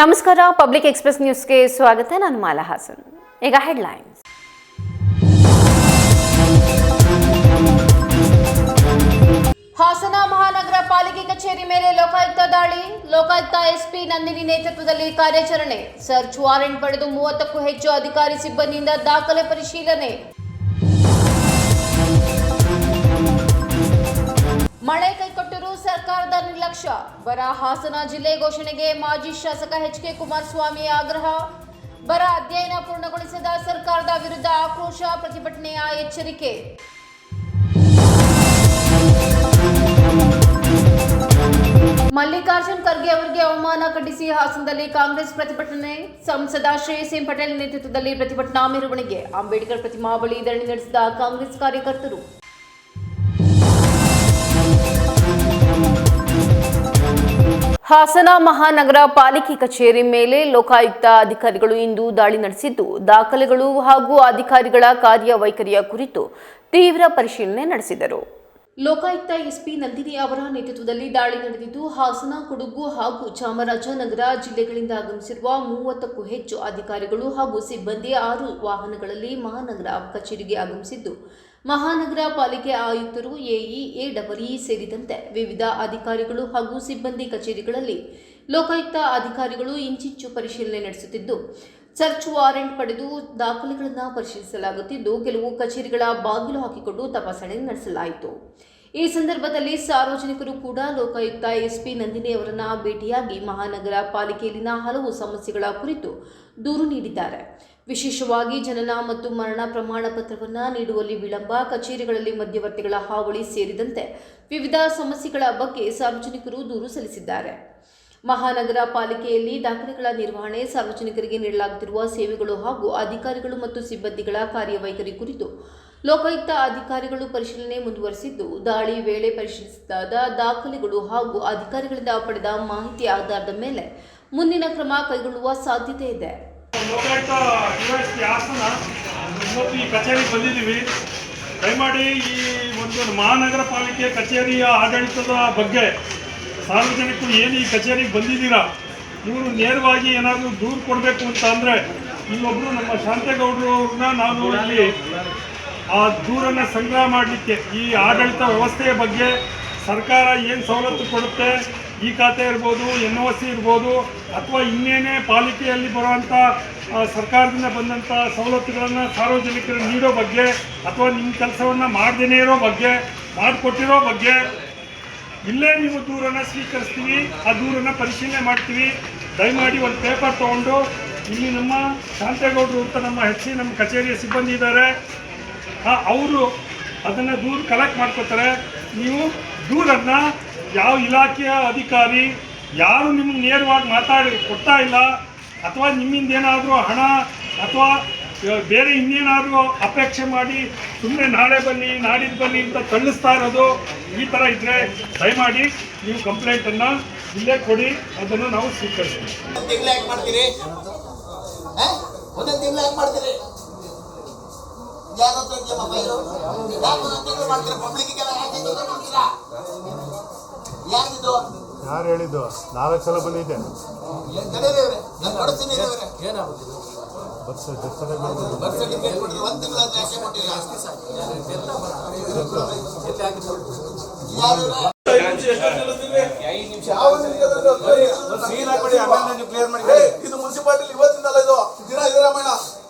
ನಮಸ್ಕಾರ. Public express ನ್ಯೂಸ್ಗೆ ಸ್ವಾಗತ. ನಾನು ಮಾಲಾ ಹಾಸನ್. ಈಗ ಹೆಡ್ಲೈನ್ಸ್. ಹಾಸನ ಮಹಾನಗರ ಪಾಲಿಕೆ ಕಚೇರಿ ಮೇಲೆ ಲೋಕಾಯುಕ್ತ ದಾಳಿ. ಲೋಕಾಯುಕ್ತ ಎಸ್ಪಿ ನಂದಿನಿ ನೇತೃತ್ವದಲ್ಲಿ ಕಾರ್ಯಾಚರಣೆ. ಸರ್ಚ್ ವಾರೆಂಟ್ ಪಡೆದು 30ಕ್ಕೂ ಹೆಚ್ಚು ಅಧಿಕಾರಿ ಸಿಬ್ಬಂದಿಯಿಂದ ದಾಖಲೆ ಪರಿಶೀಲನೆ. ಮಳೆ ಕೈಕೊಟ್ಟರೂ ಸರ್ಕಾರದ ನಿರ್ಲಕ್ಷ್ಯ. ಬರ ಹಾಸನ ಜಿಲ್ಲೆ ಘೋಷಣೆಗೆ ಮಾಜಿ ಶಾಸಕ ಎಚ್.ಕೆ. ಕುಮಾರಸ್ವಾಮಿ ಆಗ್ರಹ. ಬರ ಅಧ್ಯಯನ ಪೂರ್ಣಗೊಳಿಸದ ಸರ್ಕಾರದ ವಿರುದ್ಧ ಆಕ್ರೋಶ, ಪ್ರತಿಭಟನೆಯ ಎಚ್ಚರಿಕೆ. ಮಲ್ಲಿಕಾರ್ಜುನ್ ಖರ್ಗೆ ಅವರಿಗೆ ಅವಮಾನ ಖಂಡಿಸಿ ಹಾಸನದಲ್ಲಿ ಕಾಂಗ್ರೆಸ್ ಪ್ರತಿಭಟನೆ. ಸಂಸದ ಶ್ರೇಯಸ್ ಎಂ ಪಟೇಲ್ ನೇತೃತ್ವದಲ್ಲಿ ಪ್ರತಿಭಟನಾ ಮೆರವಣಿಗೆ. ಅಂಬೇಡ್ಕರ್ ಪ್ರತಿಮಾ ಬಳಿ ಧರಣಿ ನಡೆಸಿದ ಕಾಂಗ್ರೆಸ್ ಕಾರ್ಯಕರ್ತರು. ಹಾಸನ ಮಹಾನಗರ ಪಾಲಿಕೆ ಕಚೇರಿ ಮೇಲೆ ಲೋಕಾಯುಕ್ತ ಅಧಿಕಾರಿಗಳು ಇಂದು ದಾಳಿ ನಡೆಸಿದ್ದು, ದಾಖಲೆಗಳು ಹಾಗೂ ಅಧಿಕಾರಿಗಳ ಕಾರ್ಯವೈಖರಿಯ ಕುರಿತು ತೀವ್ರ ಪರಿಶೀಲನೆ ನಡೆಸಿದರು. ಲೋಕಾಯುಕ್ತ ಎಸ್ಪಿ ನಂದಿನಿ ಅವರ ನೇತೃತ್ವದಲ್ಲಿ ದಾಳಿ ನಡೆದಿದ್ದು, ಹಾಸನ, ಕೊಡಗು ಹಾಗೂ ಚಾಮರಾಜನಗರ ಜಿಲ್ಲೆಗಳಿಂದ ಆಗಮಿಸಿರುವ 30ಕ್ಕೂ ಹೆಚ್ಚು ಅಧಿಕಾರಿಗಳು ಹಾಗೂ ಸಿಬ್ಬಂದಿ 6 ವಾಹನಗಳಲ್ಲಿ ಮಹಾನಗರ ಕಚೇರಿಗೆ ಆಗಮಿಸಿದ್ದು, ಮಹಾನಗರ ಪಾಲಿಕೆ ಆಯುಕ್ತರು, ಎಇ, ಎಡಬ್ಲ್ಯೂ ಸೇರಿದಂತೆ ವಿವಿಧ ಅಧಿಕಾರಿಗಳು ಹಾಗೂ ಸಿಬ್ಬಂದಿ ಕಚೇರಿಗಳಲ್ಲಿ ಲೋಕಾಯುಕ್ತ ಅಧಿಕಾರಿಗಳು ಇಂಚಿಂಚು ಪರಿಶೀಲನೆ ನಡೆಸುತ್ತಿದ್ದು, ಸರ್ಚ್ ವಾರೆಂಟ್ ಪಡೆದು ದಾಖಲೆಗಳನ್ನು ಪರಿಶೀಲಿಸಲಾಗುತ್ತಿದ್ದು, ಕೆಲವು ಕಚೇರಿಗಳ ಬಾಗಿಲು ಹಾಕಿಕೊಂಡು ತಪಾಸಣೆ ನಡೆಸಲಾಯಿತು. ಈ ಸಂದರ್ಭದಲ್ಲಿ ಸಾರ್ವಜನಿಕರು ಕೂಡ ಲೋಕಾಯುಕ್ತ ಎಸ್ಪಿ ನಂದಿನಿ ಅವರನ್ನು ಭೇಟಿಯಾಗಿ ಮಹಾನಗರ ಪಾಲಿಕೆಯಲ್ಲಿನ ಹಲವು ಸಮಸ್ಯೆಗಳ ಕುರಿತು ದೂರು ನೀಡಿದ್ದಾರೆ. ವಿಶೇಷವಾಗಿ ಜನನ ಮತ್ತು ಮರಣ ಪ್ರಮಾಣ ಪತ್ರವನ್ನು ನೀಡುವಲ್ಲಿ ವಿಳಂಬ, ಕಚೇರಿಗಳಲ್ಲಿ ಮಧ್ಯವರ್ತಿಗಳ ಹಾವಳಿ ಸೇರಿದಂತೆ ವಿವಿಧ ಸಮಸ್ಯೆಗಳ ಬಗ್ಗೆ ಸಾರ್ವಜನಿಕರು ದೂರು ಸಲ್ಲಿಸಿದ್ದಾರೆ. ಮಹಾನಗರ ಪಾಲಿಕೆಯಲ್ಲಿ ದಾಖಲೆಗಳ ನಿರ್ವಹಣೆ, ಸಾರ್ವಜನಿಕರಿಗೆ ನೀಡಲಾಗುತ್ತಿರುವ ಸೇವೆಗಳು ಹಾಗೂ ಅಧಿಕಾರಿಗಳು ಮತ್ತು ಸಿಬ್ಬಂದಿಗಳ ಕಾರ್ಯವೈಖರಿ ಕುರಿತು ಲೋಕಾಯುಕ್ತ ಅಧಿಕಾರಿಗಳು ಪರಿಶೀಲನೆ ಮುಂದುವರೆಸಿದ್ದು, ದಾಳಿ ವೇಳೆ ಪರಿಶೀಲಿಸಿದ ದಾಖಲೆಗಳು ಹಾಗೂ ಅಧಿಕಾರಿಗಳಿಂದ ಪಡೆದ ಮಾಹಿತಿ ಆಧಾರದ ಮೇಲೆ ಮುಂದಿನ ಕ್ರಮ ಕೈಗೊಳ್ಳುವ ಸಾಧ್ಯತೆ ಇದೆ. ಲೋಕಾಯುಕ್ತ ಹಾಸನ ಇವತ್ತು ಈ ಕಚೇರಿಗೆ ಬಂದಿದ್ದೀವಿ. ದಯಮಾಡಿ ಈ ಒಂದು ಮಹಾನಗರ ಪಾಲಿಕೆ ಕಚೇರಿಯ ಆಡಳಿತದ ಬಗ್ಗೆ ಸಾರ್ವಜನಿಕರು ಏನು ಈ ಕಚೇರಿಗೆ ಬಂದಿದ್ದೀರಾ, ಇವರು ನೇರವಾಗಿ ಏನಾದರೂ ದೂರು ಕೊಡಬೇಕು ಅಂತ ಅಂದರೆ, ಇಲ್ಲೊಬ್ಬರು ನಮ್ಮ ಶಾಂತೇಗೌಡರವ್ರನ್ನ ನಾನು ಇಲ್ಲಿ ಆ ದೂರನ್ನು ಸಂಗ್ರಹ ಮಾಡಲಿಕ್ಕೆ, ಈ ಆಡಳಿತ ವ್ಯವಸ್ಥೆಯ ಬಗ್ಗೆ ಸರ್ಕಾರ ಏನು ಸವಲತ್ತು ಕೊಡುತ್ತೆ, ಈ ಖಾತೆ ಇರ್ಬೋದು, NOC ಇರ್ಬೋದು, ಅಥವಾ ಇನ್ನೇನೇ ಪಾಲಿಕೆಯಲ್ಲಿ ಬರುವಂಥ ಸರ್ಕಾರದಿಂದ ಬಂದಂಥ ಸವಲತ್ತುಗಳನ್ನು ಸಾರ್ವಜನಿಕರಿಗೆ ನೀಡೋ ಬಗ್ಗೆ, ಅಥವಾ ನಿಮ್ಮ ಕೆಲಸವನ್ನು ಮಾಡದೇ ಇರೋ ಬಗ್ಗೆ, ಮಾಡಿಕೊಟ್ಟಿರೋ ಬಗ್ಗೆ ಇಲ್ಲೇ ನೀವು ದೂರನ್ನು ಸ್ವೀಕರಿಸ್ತೀವಿ, ಆ ದೂರನ್ನು ಪರಿಶೀಲನೆ ಮಾಡ್ತೀವಿ. ದಯಮಾಡಿ ಒಂದು ಪೇಪರ್ ತೊಗೊಂಡು ಇಲ್ಲಿ ನಮ್ಮ ಶಾಂತೇಗೌಡರು ಅಂತ ನಮ್ಮ ನಮ್ಮ ಕಚೇರಿಯ ಸಿಬ್ಬಂದಿ ಇದ್ದಾರೆ, ಅವರು ಅದನ್ನು ದೂರು ಕಲೆಕ್ಟ್ ಮಾಡ್ಕೋತಾರೆ. ನೀವು ದೂರನ್ನು ಯಾವ ಇಲಾಖೆಯ ಅಧಿಕಾರಿ ಯಾರು ನಿಮಗೆ ನೇರವಾಗಿ ಮಾತಾಡಿ ಕೊಡ್ತಾ ಇಲ್ಲ, ಅಥವಾ ನಿಮ್ಮಿಂದ ಏನಾದರೂ ಹಣ ಅಥವಾ ಬೇರೆ ಇನ್ನೇನಾದರೂ ಅಪೇಕ್ಷೆ ಮಾಡಿ ಸುಮ್ಮನೆ ನಾಳೆ ಬನ್ನಿ ನಾಡಿದ್ದು ಬನ್ನಿ ಅಂತ ತಳ್ಳಿಸ್ತಾ ಇರೋದು, ಈ ಥರ ಇದ್ದರೆ ದಯಮಾಡಿ ನೀವು ಕಂಪ್ಲೇಂಟನ್ನು ಇಲ್ಲೇ ಕೊಡಿ, ಅದನ್ನು ನಾವು ಸ್ವೀಕರಿಸ್ತೀವಿ. ಯಾರು ಹೇಳಿದ್ದು? 4 ಸಲ ಬಂದಿದ್ದೆ. ಇದು ಮುನ್ಸಿಪಾಲಿಟಿ ಇವತ್ತಿಂದಲ್ಲ, ಇದು ದಿನ ಸಿದ್ದರಾಮಯ್ಯ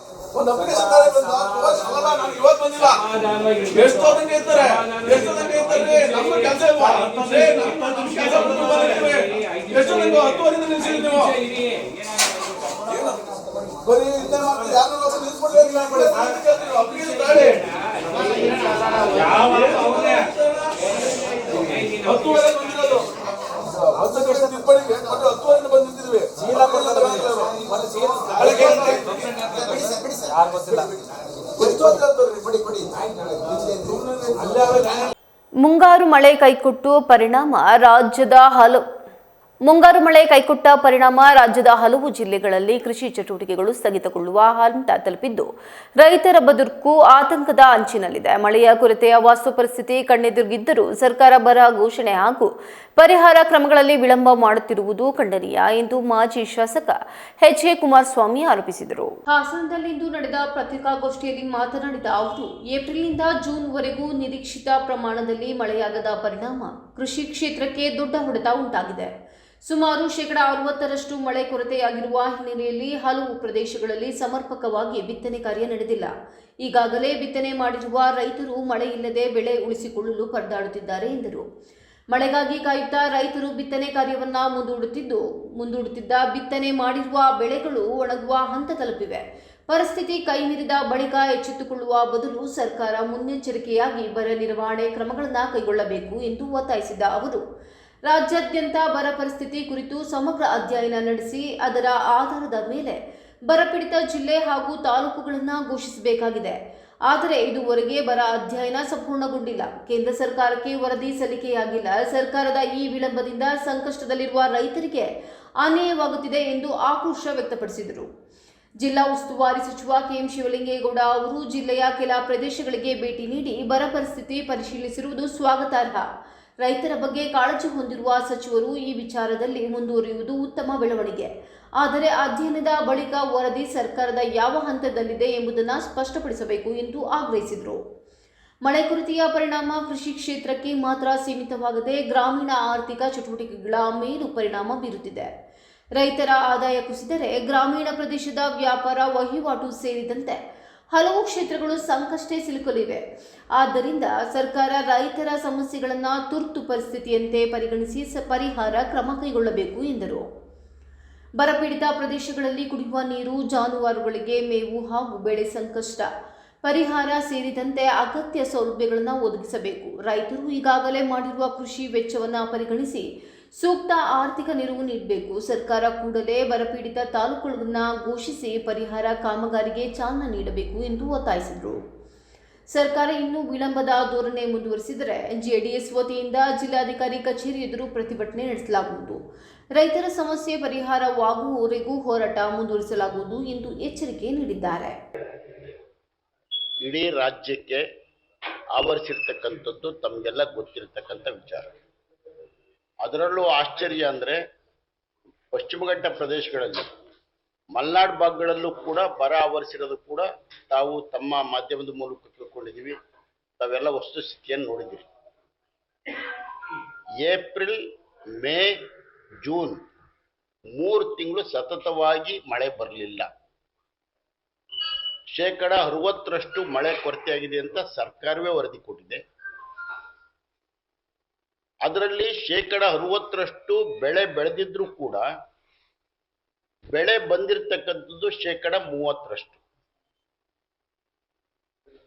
ಒಂದು ಅಪ್ಲಿಕೇಶನ್ ಇವತ್ತು ಬಂದಿಲ್ಲ. ಎಷ್ಟು ತನಕ ಇರ್ತಾರೆ, ನಮ್ಮ ಕೆಲಸ ಎಷ್ಟು 10ವರೆಯಿಂದ ನಿಲ್ಸಿದ್ವಿ ನೀವು. ಬರೀ ಯಾರು ನಿಲ್ಸ್ಕೊಡ್ಲಿ ಅಪ್ಲಿಕೇಶನ್ ಗಾಡಿ 10ವರೆ ಬಂದಿರೋದು. 10 ತಿಳ್ಕೊಳ್ಳಿಗೆ 10ವರೆಯಿಂದ ಬಂದಿದ್ದೀವಿ. ಮುಂಗಾರು ಮಳೆ ಕೈಕೊಟ್ಟು ಪರಿಣಾಮ ರಾಜ್ಯದ ಮುಂಗಾರು ಮಳೆ ಕೈಕೊಟ್ಟ ಪರಿಣಾಮ ರಾಜ್ಯದ ಹಲವು ಜಿಲ್ಲೆಗಳಲ್ಲಿ ಕೃಷಿ ಚಟುವಟಿಕೆಗಳು ಸ್ಥಗಿತಗೊಳ್ಳುವ ಹಂತ ತಲುಪಿದ್ದು ರೈತರ ಬದುಕು ಆತಂಕದ ಅಂಚಿನಲ್ಲಿದೆ. ಮಳೆಯ ಕೊರತೆಯ ವಾಸ್ತವ ಪರಿಸ್ಥಿತಿ ಕಣ್ಣೆದುರಿಗಿದ್ದರೂ ಸರ್ಕಾರ ಬರ ಘೋಷಣೆ ಹಾಗೂ ಪರಿಹಾರ ಕ್ರಮಗಳಲ್ಲಿ ವಿಳಂಬ ಮಾಡುತ್ತಿರುವುದು ಖಂಡನೀಯ ಎಂದು ಮಾಜಿ ಶಾಸಕ ಎಚ್ ಎ ಕುಮಾರಸ್ವಾಮಿ ಆರೋಪಿಸಿದರು. ಹಾಸನದಲ್ಲಿಂದು ನಡೆದ ಪತ್ರಿಕಾಗೋಷ್ಠಿಯಲ್ಲಿ ಮಾತನಾಡಿದ ಅವರು, ಏಪ್ರಿಲ್ನಿಂದ ಜೂನ್ವರೆಗೂ ನಿರೀಕ್ಷಿತ ಪ್ರಮಾಣದಲ್ಲಿ ಮಳೆಯಾಗದ ಪರಿಣಾಮ ಕೃಷಿ ಕ್ಷೇತ್ರಕ್ಕೆ ದೊಡ್ಡ ಹೊಡೆತ ಉಂಟಾಗಿದೆ. ಸುಮಾರು 60% ಮಳೆ ಕೊರತೆಯಾಗಿರುವ ಹಿನ್ನೆಲೆಯಲ್ಲಿ ಹಲವು ಪ್ರದೇಶಗಳಲ್ಲಿ ಸಮರ್ಪಕವಾಗಿ ಬಿತ್ತನೆ ಕಾರ್ಯ ನಡೆದಿಲ್ಲ. ಈಗಾಗಲೇ ಬಿತ್ತನೆ ಮಾಡಿರುವ ರೈತರು ಮಳೆ ಇಲ್ಲದೆ ಬೆಳೆ ಉಳಿಸಿಕೊಳ್ಳಲು ಪರದಾಡುತ್ತಿದ್ದಾರೆ ಎಂದರು. ಮಳೆಗಾಗಿ ಕಾಯುತ್ತಾ ರೈತರು ಬಿತ್ತನೆ ಕಾರ್ಯವನ್ನ ಮುಂದೂಡುತ್ತಿದ್ದ ಬಿತ್ತನೆ ಮಾಡಿರುವ ಬೆಳೆಗಳು ಒಣಗುವ ಹಂತ ತಲುಪಿವೆ. ಪರಿಸ್ಥಿತಿ ಕೈಮೀರಿದ ಬಳಿಕ ಎಚ್ಚೆತ್ತುಕೊಳ್ಳುವ ಬದಲು ಸರ್ಕಾರ ಮುನ್ನೆಚ್ಚರಿಕೆಯಾಗಿ ಬರ ನಿರ್ವಹಣೆ ಕ್ರಮಗಳನ್ನು ಕೈಗೊಳ್ಳಬೇಕು ಎಂದು ಒತ್ತಾಯಿಸಿದ ಅವರು, ರಾಜ್ಯಾದ್ಯಂತ ಬರ ಪರಿಸ್ಥಿತಿ ಕುರಿತು ಸಮಗ್ರ ಅಧ್ಯಯನ ನಡೆಸಿ ಅದರ ಆಧಾರದ ಮೇಲೆ ಬರಪೀಡಿತ ಜಿಲ್ಲೆ ಹಾಗೂ ತಾಲೂಕುಗಳನ್ನು ಘೋಷಿಸಬೇಕಾಗಿದೆ. ಆದರೆ ಇದುವರೆಗೆ ಬರ ಅಧ್ಯಯನ ಸಂಪೂರ್ಣಗೊಂಡಿಲ್ಲ. ಕೇಂದ್ರ ಸರ್ಕಾರಕ್ಕೆ ವರದಿ ಸಲ್ಲಿಕೆಯಾಗಿಲ್ಲ. ಸರ್ಕಾರದ ಈ ವಿಳಂಬದಿಂದ ಸಂಕಷ್ಟದಲ್ಲಿರುವ ರೈತರಿಗೆ ಅನ್ಯಾಯವಾಗುತ್ತಿದೆ ಎಂದು ಆಕ್ರೋಶ ವ್ಯಕ್ತಪಡಿಸಿದರು. ಜಿಲ್ಲಾ ಉಸ್ತುವಾರಿ ಸಚಿವ ಕೆಎಂ ಶಿವಲಿಂಗೇಗೌಡ ಅವರು ಜಿಲ್ಲೆಯ ಕೆಲ ಪ್ರದೇಶಗಳಿಗೆ ಭೇಟಿ ನೀಡಿ ಬರ ಪರಿಸ್ಥಿತಿ ಪರಿಶೀಲಿಸಿರುವುದು ಸ್ವಾಗತಾರ್ಹ. ರೈತರ ಬಗ್ಗೆ ಕಾಳಜಿ ಹೊಂದಿರುವ ಸಚಿವರು ಈ ವಿಚಾರದಲ್ಲಿ ಮುಂದುವರಿಯುವುದು ಉತ್ತಮ ಬೆಳವಣಿಗೆ. ಆದರೆ ಅಧ್ಯಯನದ ಬಳಿಕ ವರದಿ ಸರ್ಕಾರದ ಯಾವ ಹಂತದಲ್ಲಿದೆ ಎಂಬುದನ್ನು ಸ್ಪಷ್ಟಪಡಿಸಬೇಕು ಎಂದು ಆಗ್ರಹಿಸಿದರು. ಮಳೆ ಕೊರತೆಯ ಪರಿಣಾಮ ಕೃಷಿ ಕ್ಷೇತ್ರಕ್ಕೆ ಮಾತ್ರ ಸೀಮಿತವಾಗದೆ ಗ್ರಾಮೀಣ ಆರ್ಥಿಕ ಚಟುವಟಿಕೆಗಳ ಮೇಲೂ ಪರಿಣಾಮ ಬೀರುತ್ತಿದೆ. ರೈತರ ಆದಾಯ ಕುಸಿದರೆ ಗ್ರಾಮೀಣ ಪ್ರದೇಶದ ವ್ಯಾಪಾರ ವಹಿವಾಟು ಸೇರಿದಂತೆ ಹಲವು ಕ್ಷೇತ್ರಗಳು ಸಂಕಷ್ಟೇ ಸಿಲುಕಲಿವೆ. ಆದ್ದರಿಂದ ಸರ್ಕಾರ ರೈತರ ಸಮಸ್ಯೆಗಳನ್ನು ತುರ್ತು ಪರಿಸ್ಥಿತಿಯಂತೆ ಪರಿಗಣಿಸಿ ಪರಿಹಾರ ಕ್ರಮ ಕೈಗೊಳ್ಳಬೇಕು ಎಂದರು. ಬರಪೀಡಿತ ಪ್ರದೇಶಗಳಲ್ಲಿ ಕುಡಿಯುವ ನೀರು, ಜಾನುವಾರುಗಳಿಗೆ ಮೇವು ಹಾಗೂ ಬೆಳೆ ಸಂಕಷ್ಟ ಪರಿಹಾರ ಸೇರಿದಂತೆ ಅಗತ್ಯ ಸೌಲಭ್ಯಗಳನ್ನು ಒದಗಿಸಬೇಕು. ರೈತರು ಈಗಾಗಲೇ ಮಾಡಿರುವ ಕೃಷಿ ವೆಚ್ಚವನ್ನು ಪರಿಗಣಿಸಿ ಸೂಕ್ತ ಆರ್ಥಿಕ ನೆರವು ನೀಡಬೇಕು. ಸರ್ಕಾರ ಕೂಡಲೇ ಬರಪೀಡಿತ ತಾಲೂಕುಗಳನ್ನು ಘೋಷಿಸಿ ಪರಿಹಾರ ಕಾಮಗಾರಿಗೆ ಚಾಲನೆ ನೀಡಬೇಕು ಎಂದು ಒತ್ತಾಯಿಸಿದರು. ಸರ್ಕಾರ ಇನ್ನೂ ವಿಳಂಬದ ಧೋರಣೆ ಮುಂದುವರಿಸಿದರೆ ಜೆಡಿಎಸ್ ವತಿಯಿಂದ ಜಿಲ್ಲಾಧಿಕಾರಿ ಕಚೇರಿ ಎದುರು ಪ್ರತಿಭಟನೆ ನಡೆಸಲಾಗುವುದು. ರೈತರ ಸಮಸ್ಯೆ ಪರಿಹಾರವಾಗುವವರೆಗೂ ಹೋರಾಟ ಮುಂದುವರಿಸಲಾಗುವುದು ಎಂದು ಎಚ್ಚರಿಕೆ ನೀಡಿದ್ದಾರೆ. ಇಡೀ ರಾಜ್ಯಕ್ಕೆ ಆವರಿಸಿರ್ತಕ್ಕಂಥದ್ದು ತಮಗೆಲ್ಲ ಗೊತ್ತಿರತಕ್ಕಂಥ ವಿಚಾರ. ಅದರಲ್ಲೂ ಆಶ್ಚರ್ಯ ಅಂದರೆ ಪಶ್ಚಿಮ ಘಟ್ಟ ಪ್ರದೇಶಗಳಲ್ಲಿ, ಮಲೆನಾಡು ಭಾಗಗಳಲ್ಲೂ ಕೂಡ ಬರ ಆವರಿಸಿರೋದು ಕೂಡ ತಾವು ತಮ್ಮ ಮಾಧ್ಯಮದ ಮೂಲಕ ತಿಳ್ಕೊಂಡಿದ್ದೀವಿ. ತಾವೆಲ್ಲ ವಸ್ತುಸ್ಥಿತಿಯನ್ನು ನೋಡಿದ್ದೀರಿ. ಏಪ್ರಿಲ್, ಮೇ, ಜೂನ್ 3 ತಿಂಗಳು ಸತತವಾಗಿ ಮಳೆ ಬರಲಿಲ್ಲ. 60% ಮಳೆ ಕೊರತೆಯಾಗಿದೆ ಅಂತ ಸರ್ಕಾರವೇ ವರದಿ ಕೊಟ್ಟಿದೆ. ಅದರಲ್ಲಿ 60% ಬೆಳೆ ಬೆಳೆದಿದ್ರು ಕೂಡ ಬೆಳೆ ಬಂದಿರತಕ್ಕಂಥದ್ದು 30%.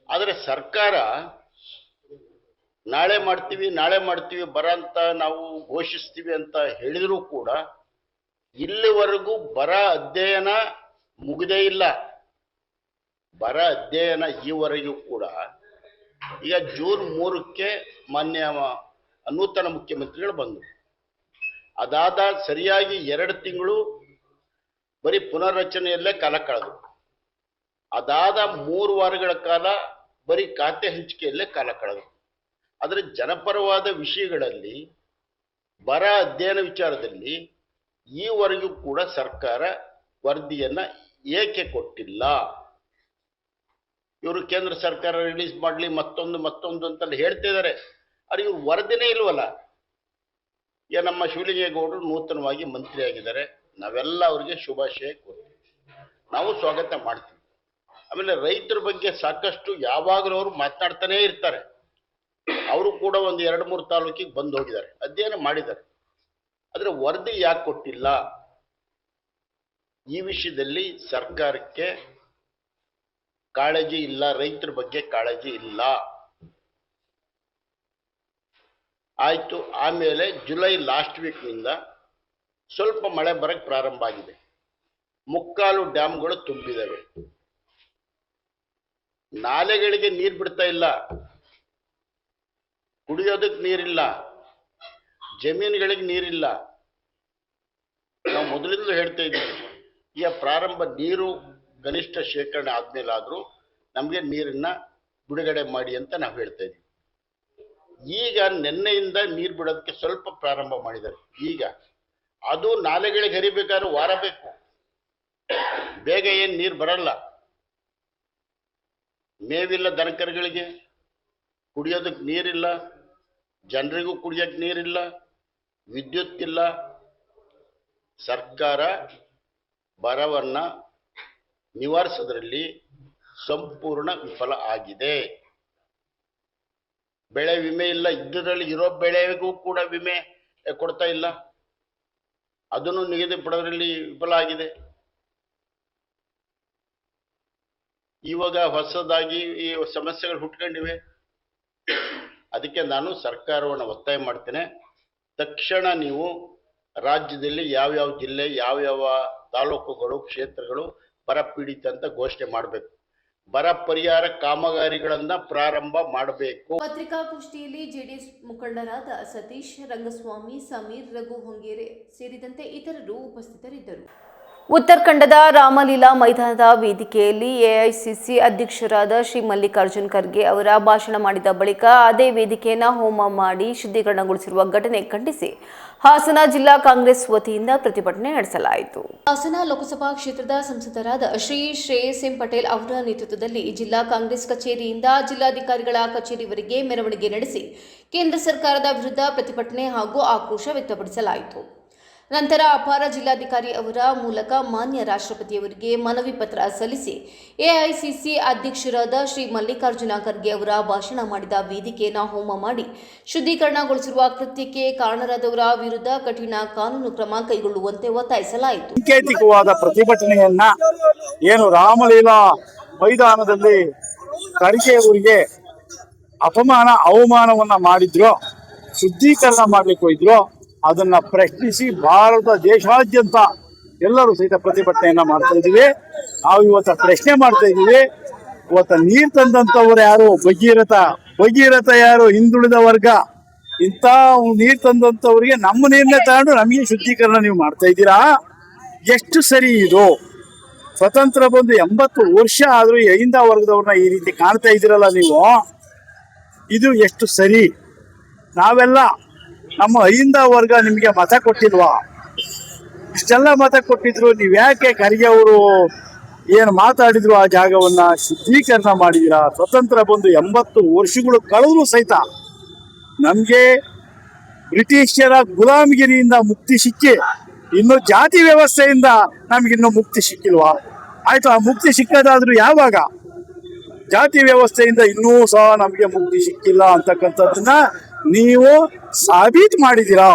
ಆದರೆ ಸರ್ಕಾರ ನಾಳೆ ಮಾಡ್ತೀವಿ ಬರ ಅಂತ ನಾವು ಘೋಷಿಸ್ತೀವಿ ಅಂತ ಹೇಳಿದ್ರು ಕೂಡ ಇಲ್ಲಿವರೆಗೂ ಬರ ಅಧ್ಯಯನ ಮುಗಿದೇ ಇಲ್ಲ. ಬರ ಅಧ್ಯಯನ ಈವರೆಗೂ ಕೂಡ ಈಗ ಜೂನ್ 3ಕ್ಕೆ ಮಾನ್ಯ ನೂತನ ಮುಖ್ಯಮಂತ್ರಿಗಳು ಬಂದರು. ಅದಾದ ಸರಿಯಾಗಿ 2 ತಿಂಗಳು ಬರೀ ಪುನರ್ರಚನೆಯಲ್ಲೇ ಕಾಲ ಕಳೆದು, ಅದಾದ 3 ವಾರಗಳ ಕಾಲ ಬರೀ ಖಾತೆ ಹಂಚಿಕೆಯಲ್ಲೇ ಕಾಲ ಕಳೆದು. ಆದರೆ ಜನಪರವಾದ ವಿಷಯಗಳಲ್ಲಿ ಬರ ಅಧ್ಯಯನ ವಿಚಾರದಲ್ಲಿ ಈವರೆಗೂ ಕೂಡ ಸರ್ಕಾರ ವರದಿಯನ್ನ ಏಕೆ ಕೊಟ್ಟಿಲ್ಲ? ಇವರು ಕೇಂದ್ರ ಸರ್ಕಾರ ರಿಲೀಸ್ ಮಾಡಲಿ ಮತ್ತೊಂದು ಅಂತಲ್ಲಿ ಹೇಳ್ತಿದ್ದಾರೆ. ಆದರೆ ಇವ್ರು ವರದಿನೇ ಇಲ್ವಲ್ಲ. ಈಗ ನಮ್ಮ ಶಿವಲಿಂಗೇಗೌಡರು ನೂತನವಾಗಿ ಮಂತ್ರಿ ಆಗಿದ್ದಾರೆ. ನಾವೆಲ್ಲ ಅವರಿಗೆ ಶುಭಾಶಯ ಕೋರ್ತೀವಿ, ನಾವು ಸ್ವಾಗತ ಮಾಡ್ತೀವಿ. ಆಮೇಲೆ ರೈತರ ಬಗ್ಗೆ ಸಾಕಷ್ಟು ಯಾವಾಗಲೂ ಅವರು ಮಾತನಾಡ್ತಾನೇ ಇರ್ತಾರೆ. ಅವರು ಕೂಡ ಒಂದು 2-3 ತಾಲೂಕಿಗೆ ಬಂದು ಹೋಗಿದ್ದಾರೆ, ಅಧ್ಯಯನ ಮಾಡಿದ್ದಾರೆ. ಆದರೆ ವರದಿ ಯಾಕೆ ಕೊಟ್ಟಿಲ್ಲ? ಈ ವಿಷಯದಲ್ಲಿ ಸರ್ಕಾರಕ್ಕೆ ಕಾಳಜಿ ಇಲ್ಲ, ರೈತರ ಬಗ್ಗೆ ಕಾಳಜಿ ಇಲ್ಲ. ಆಯ್ತು, ಆಮೇಲೆ ಜುಲೈ ಲಾಸ್ಟ್ ವೀಕ್ನಿಂದ ಸ್ವಲ್ಪ ಮಳೆ ಬರಕ್ಕೆ ಪ್ರಾರಂಭ ಆಗಿದೆ. 3/4 ಡ್ಯಾಮ್ಗಳು ತುಂಬಿದಾವೆ. ನಾಲೆಗಳಿಗೆ ನೀರು ಬಿಡ್ತಾ ಇಲ್ಲ, ಕುಡಿಯೋದಕ್ಕೆ ನೀರಿಲ್ಲ, ಜಮೀನುಗಳಿಗೆ ನೀರಿಲ್ಲ. ನಾವು ಮೊದಲಿಂದಲೂ ಹೇಳ್ತಾ ಇದ್ದೀವಿ, ಈಗ ಪ್ರಾರಂಭ ನೀರು ಗರಿಷ್ಠ ಶೇಖರಣೆ ಆದ್ಮೇಲಾದರೂ ನಮಗೆ ನೀರನ್ನ ಬಿಡುಗಡೆ ಮಾಡಿ ಅಂತ ನಾವು ಹೇಳ್ತಾ ಇದ್ದೀವಿ. ಈಗ ನಿನ್ನೆಯಿಂದ ನೀರು ಬಿಡೋದಕ್ಕೆ ಸ್ವಲ್ಪ ಪ್ರಾರಂಭ ಮಾಡಿದ್ದಾರೆ. ಈಗ ಅದು ನಾಲೆಗಳಿಗೆ ಹರಿಬೇಕಾದ್ರೆ ವಾರ ಬೇಕು, ಬೇಗ ಏನು ನೀರು ಬರಲ್ಲ. ಮೇವಿಲ್ಲ ದನಕರುಗಳಿಗೆ, ಕುಡಿಯೋದಕ್ಕೆ ನೀರಿಲ್ಲ, ಜನರಿಗೂ ಕುಡಿಯೋಕ್ಕೆ ನೀರಿಲ್ಲ, ವಿದ್ಯುತ್ ಇಲ್ಲ. ಸರ್ಕಾರ ಬರವನ್ನ ನಿವಾರಿಸೋದ್ರಲ್ಲಿ ಸಂಪೂರ್ಣ ವಿಫಲ ಆಗಿದೆ. ಬೆಳೆ ವಿಮೆ ಇಲ್ಲ, ಇದ್ದರಲ್ಲಿ ಇರೋ ಬೆಳೆಗೂ ಕೂಡ ವಿಮೆ ಕೊಡ್ತಾ ಇಲ್ಲ, ಅದನ್ನು ನಿಗದಿಪಡೋದ್ರಲ್ಲಿ ವಿಫಲ ಆಗಿದೆ. ಇವಾಗ ಹೊಸದಾಗಿ ಈ ಸಮಸ್ಯೆಗಳು ಹುಟ್ಕೊಂಡಿವೆ. ಅದಕ್ಕೆ ನಾನು ಸರ್ಕಾರವನ್ನು ಒತ್ತಾಯ ಮಾಡ್ತೇನೆ, ತಕ್ಷಣ ನೀವು ರಾಜ್ಯದಲ್ಲಿ ಯಾವ್ಯಾವ ಜಿಲ್ಲೆ, ಯಾವ್ಯಾವ ತಾಲೂಕುಗಳು, ಕ್ಷೇತ್ರಗಳು ಬರ ಪೀಡಿತ ಅಂತ ಘೋಷಣೆ ಮಾಡಬೇಕು. ಬರ ಪರಿಹಾರ ಕಾಮಗಾರಿಗಳನ್ನ ಪ್ರಾರಂಭ ಮಾಡಬೇಕು. ಪತ್ರಿಕಾಗೋಷ್ಠಿಯಲ್ಲಿ ಜೆಡಿಎಸ್ ಮುಖಂಡರಾದ ಸತೀಶ್, ರಂಗಸ್ವಾಮಿ, ಸಮೀರ್, ರಘು ಹೊಂಗೇರೆ ಸೇರಿದಂತೆ ಇತರರು ಉಪಸ್ಥಿತರಿದ್ದರು. ಉತ್ತರಾಖಂಡದ ರಾಮಲೀಲಾ ಮೈದಾನದ ವೇದಿಕೆಯಲ್ಲಿ ಎಐಸಿಸಿ ಅಧ್ಯಕ್ಷರಾದ ಶ್ರೀ ಮಲ್ಲಿಕಾರ್ಜುನ್ ಖರ್ಗೆ ಅವರ ಭಾಷಣ ಮಾಡಿದ ಬಳಿಕ ಅದೇ ವೇದಿಕೆಯನ್ನು ಹೋಮ ಮಾಡಿ ಶುದ್ಧೀಕರಣಗೊಳಿಸಿರುವ ಘಟನೆ ಖಂಡಿಸಿ ಹಾಸನ ಜಿಲ್ಲಾ ಕಾಂಗ್ರೆಸ್ ವತಿಯಿಂದ ಪ್ರತಿಭಟನೆ ನಡೆಸಲಾಯಿತು. ಹಾಸನ ಲೋಕಸಭಾ ಕ್ಷೇತ್ರದ ಸಂಸದರಾದ ಶ್ರೀ ಶ್ರೇಯಸ್ ಎಂ ಪಟೇಲ್ ಅವರ ನೇತೃತ್ವದಲ್ಲಿ ಜಿಲ್ಲಾ ಕಾಂಗ್ರೆಸ್ ಕಚೇರಿಯಿಂದ ಜಿಲ್ಲಾಧಿಕಾರಿಗಳ ಕಚೇರಿವರೆಗೆ ಮೆರವಣಿಗೆ ನಡೆಸಿ ಕೇಂದ್ರ ಸರ್ಕಾರದ ವಿರುದ್ಧ ಪ್ರತಿಭಟನೆ ಹಾಗೂ ಆಕ್ರೋಶ ವ್ಯಕ್ತಪಡಿಸಲಾಯಿತು. ನಂತರ ಅಪರ ಜಿಲ್ಲಾಧಿಕಾರಿ ಅವರ ಮೂಲಕ ಮಾನ್ಯ ರಾಷ್ಟ್ರಪತಿಯವರಿಗೆ ಮನವಿ ಪತ್ರ ಸಲ್ಲಿಸಿ ಎಐಸಿಸಿ ಅಧ್ಯಕ್ಷರಾದ ಶ್ರೀ ಮಲ್ಲಿಕಾರ್ಜುನ ಖರ್ಗೆ ಅವರ ಭಾಷಣ ಮಾಡಿದ ವೇದಿಕೆಯನ್ನು ಹೋಮ ಮಾಡಿ ಶುದ್ಧೀಕರಣಗೊಳಿಸಿರುವ ಕೃತ್ಯಕ್ಕೆ ಕಾರಣರಾದವರ ವಿರುದ್ಧ ಕಠಿಣ ಕಾನೂನು ಕ್ರಮ ಕೈಗೊಳ್ಳುವಂತೆ ಒತ್ತಾಯಿಸಲಾಯಿತು. ಸಾಂಕೇತಿಕವಾದ ಪ್ರತಿಭಟನೆಯನ್ನ ಏನು ರಾಮಲೀಲಾ ಮೈದಾನದಲ್ಲಿ ಖರ್ಗೆ ಅವರಿಗೆ ಅಪಮಾನ ಅವಮಾನವನ್ನ ಮಾಡಿದ್ರು, ಶುದ್ಧೀಕರಣ ಮಾಡಲಿಕ್ಕೆ ಹೋಯ್ದ್ರು, ಅದನ್ನ ಪ್ರಶ್ನಿಸಿ ಭಾರತ ದೇಶಾದ್ಯಂತ ಎಲ್ಲರೂ ಸಹಿತ ಪ್ರತಿಭಟನೆಯನ್ನ ಮಾಡ್ತಾ ಇದ್ದೀವಿ. ನಾವು ಇವತ್ತ ಪ್ರಶ್ನೆ ಮಾಡ್ತಾ ಇದ್ದೀವಿ, ಇವತ್ತ ನೀರು ತಂದಂತವ್ರು ಯಾರು? ಭಗೀರಥ ಯಾರು? ಹಿಂದುಳಿದ ವರ್ಗ. ಇಂಥ ನೀರು ತಂದಂತವ್ರಿಗೆ ನಮ್ಮ ನೀರನ್ನೇ ತಗೊಂಡು ನಮಗೆ ಶುದ್ಧೀಕರಣ ನೀವು ಮಾಡ್ತಾ ಇದ್ದೀರಾ? ಎಷ್ಟು ಸರಿ ಇದು? ಸ್ವತಂತ್ರ ಬಂದು 80 ವರ್ಷ ಆದ್ರೂ ಹಿಂದ ವರ್ಗದವ್ರನ್ನ ಈ ರೀತಿ ಕಾಣ್ತಾ ಇದ್ದೀರಲ್ಲ ನೀವು, ಇದು ಎಷ್ಟು ಸರಿ? ನಾವೆಲ್ಲ ನಮ್ಮ ಅಹಿಂದ ವರ್ಗ ನಿಮಗೆ ಮತ ಕೊಟ್ಟಿಲ್ವಾ? ಇಷ್ಟೆಲ್ಲ ಮತ ಕೊಟ್ಟಿದ್ರು, ನೀವು ಯಾಕೆ ಖರ್ಗೆ ಅವರು ಏನು ಮಾತಾಡಿದ್ರು ಆ ಜಾಗವನ್ನ ಶುದ್ಧೀಕರಣ ಮಾಡಿದ್ದೀರಾ? ಸ್ವತಂತ್ರ ಬಂದು 80 ವರ್ಷಗಳು ಕಳೆದ್ರು ಸಹಿತ ನಮಗೆ ಬ್ರಿಟಿಷರ ಗುಲಾಮಗಿರಿಯಿಂದ ಮುಕ್ತಿ ಸಿಕ್ಕಿ ಇನ್ನು ಜಾತಿ ವ್ಯವಸ್ಥೆಯಿಂದ ನಮಗಿನ್ನೂ ಮುಕ್ತಿ ಸಿಕ್ಕಿಲ್ವಾ? ಆಯ್ತು, ಆ ಮುಕ್ತಿ ಸಿಕ್ಕದಾದ್ರೂ ಯಾವಾಗ? ಜಾತಿ ವ್ಯವಸ್ಥೆಯಿಂದ ಇನ್ನೂ ಸಹ ನಮಗೆ ಮುಕ್ತಿ ಸಿಕ್ಕಿಲ್ಲ ಅಂತಕ್ಕಂಥದ್ದನ್ನ ನೀವು ಸಾಬೀತು ಮಾಡಿದ್ದೀರಾ.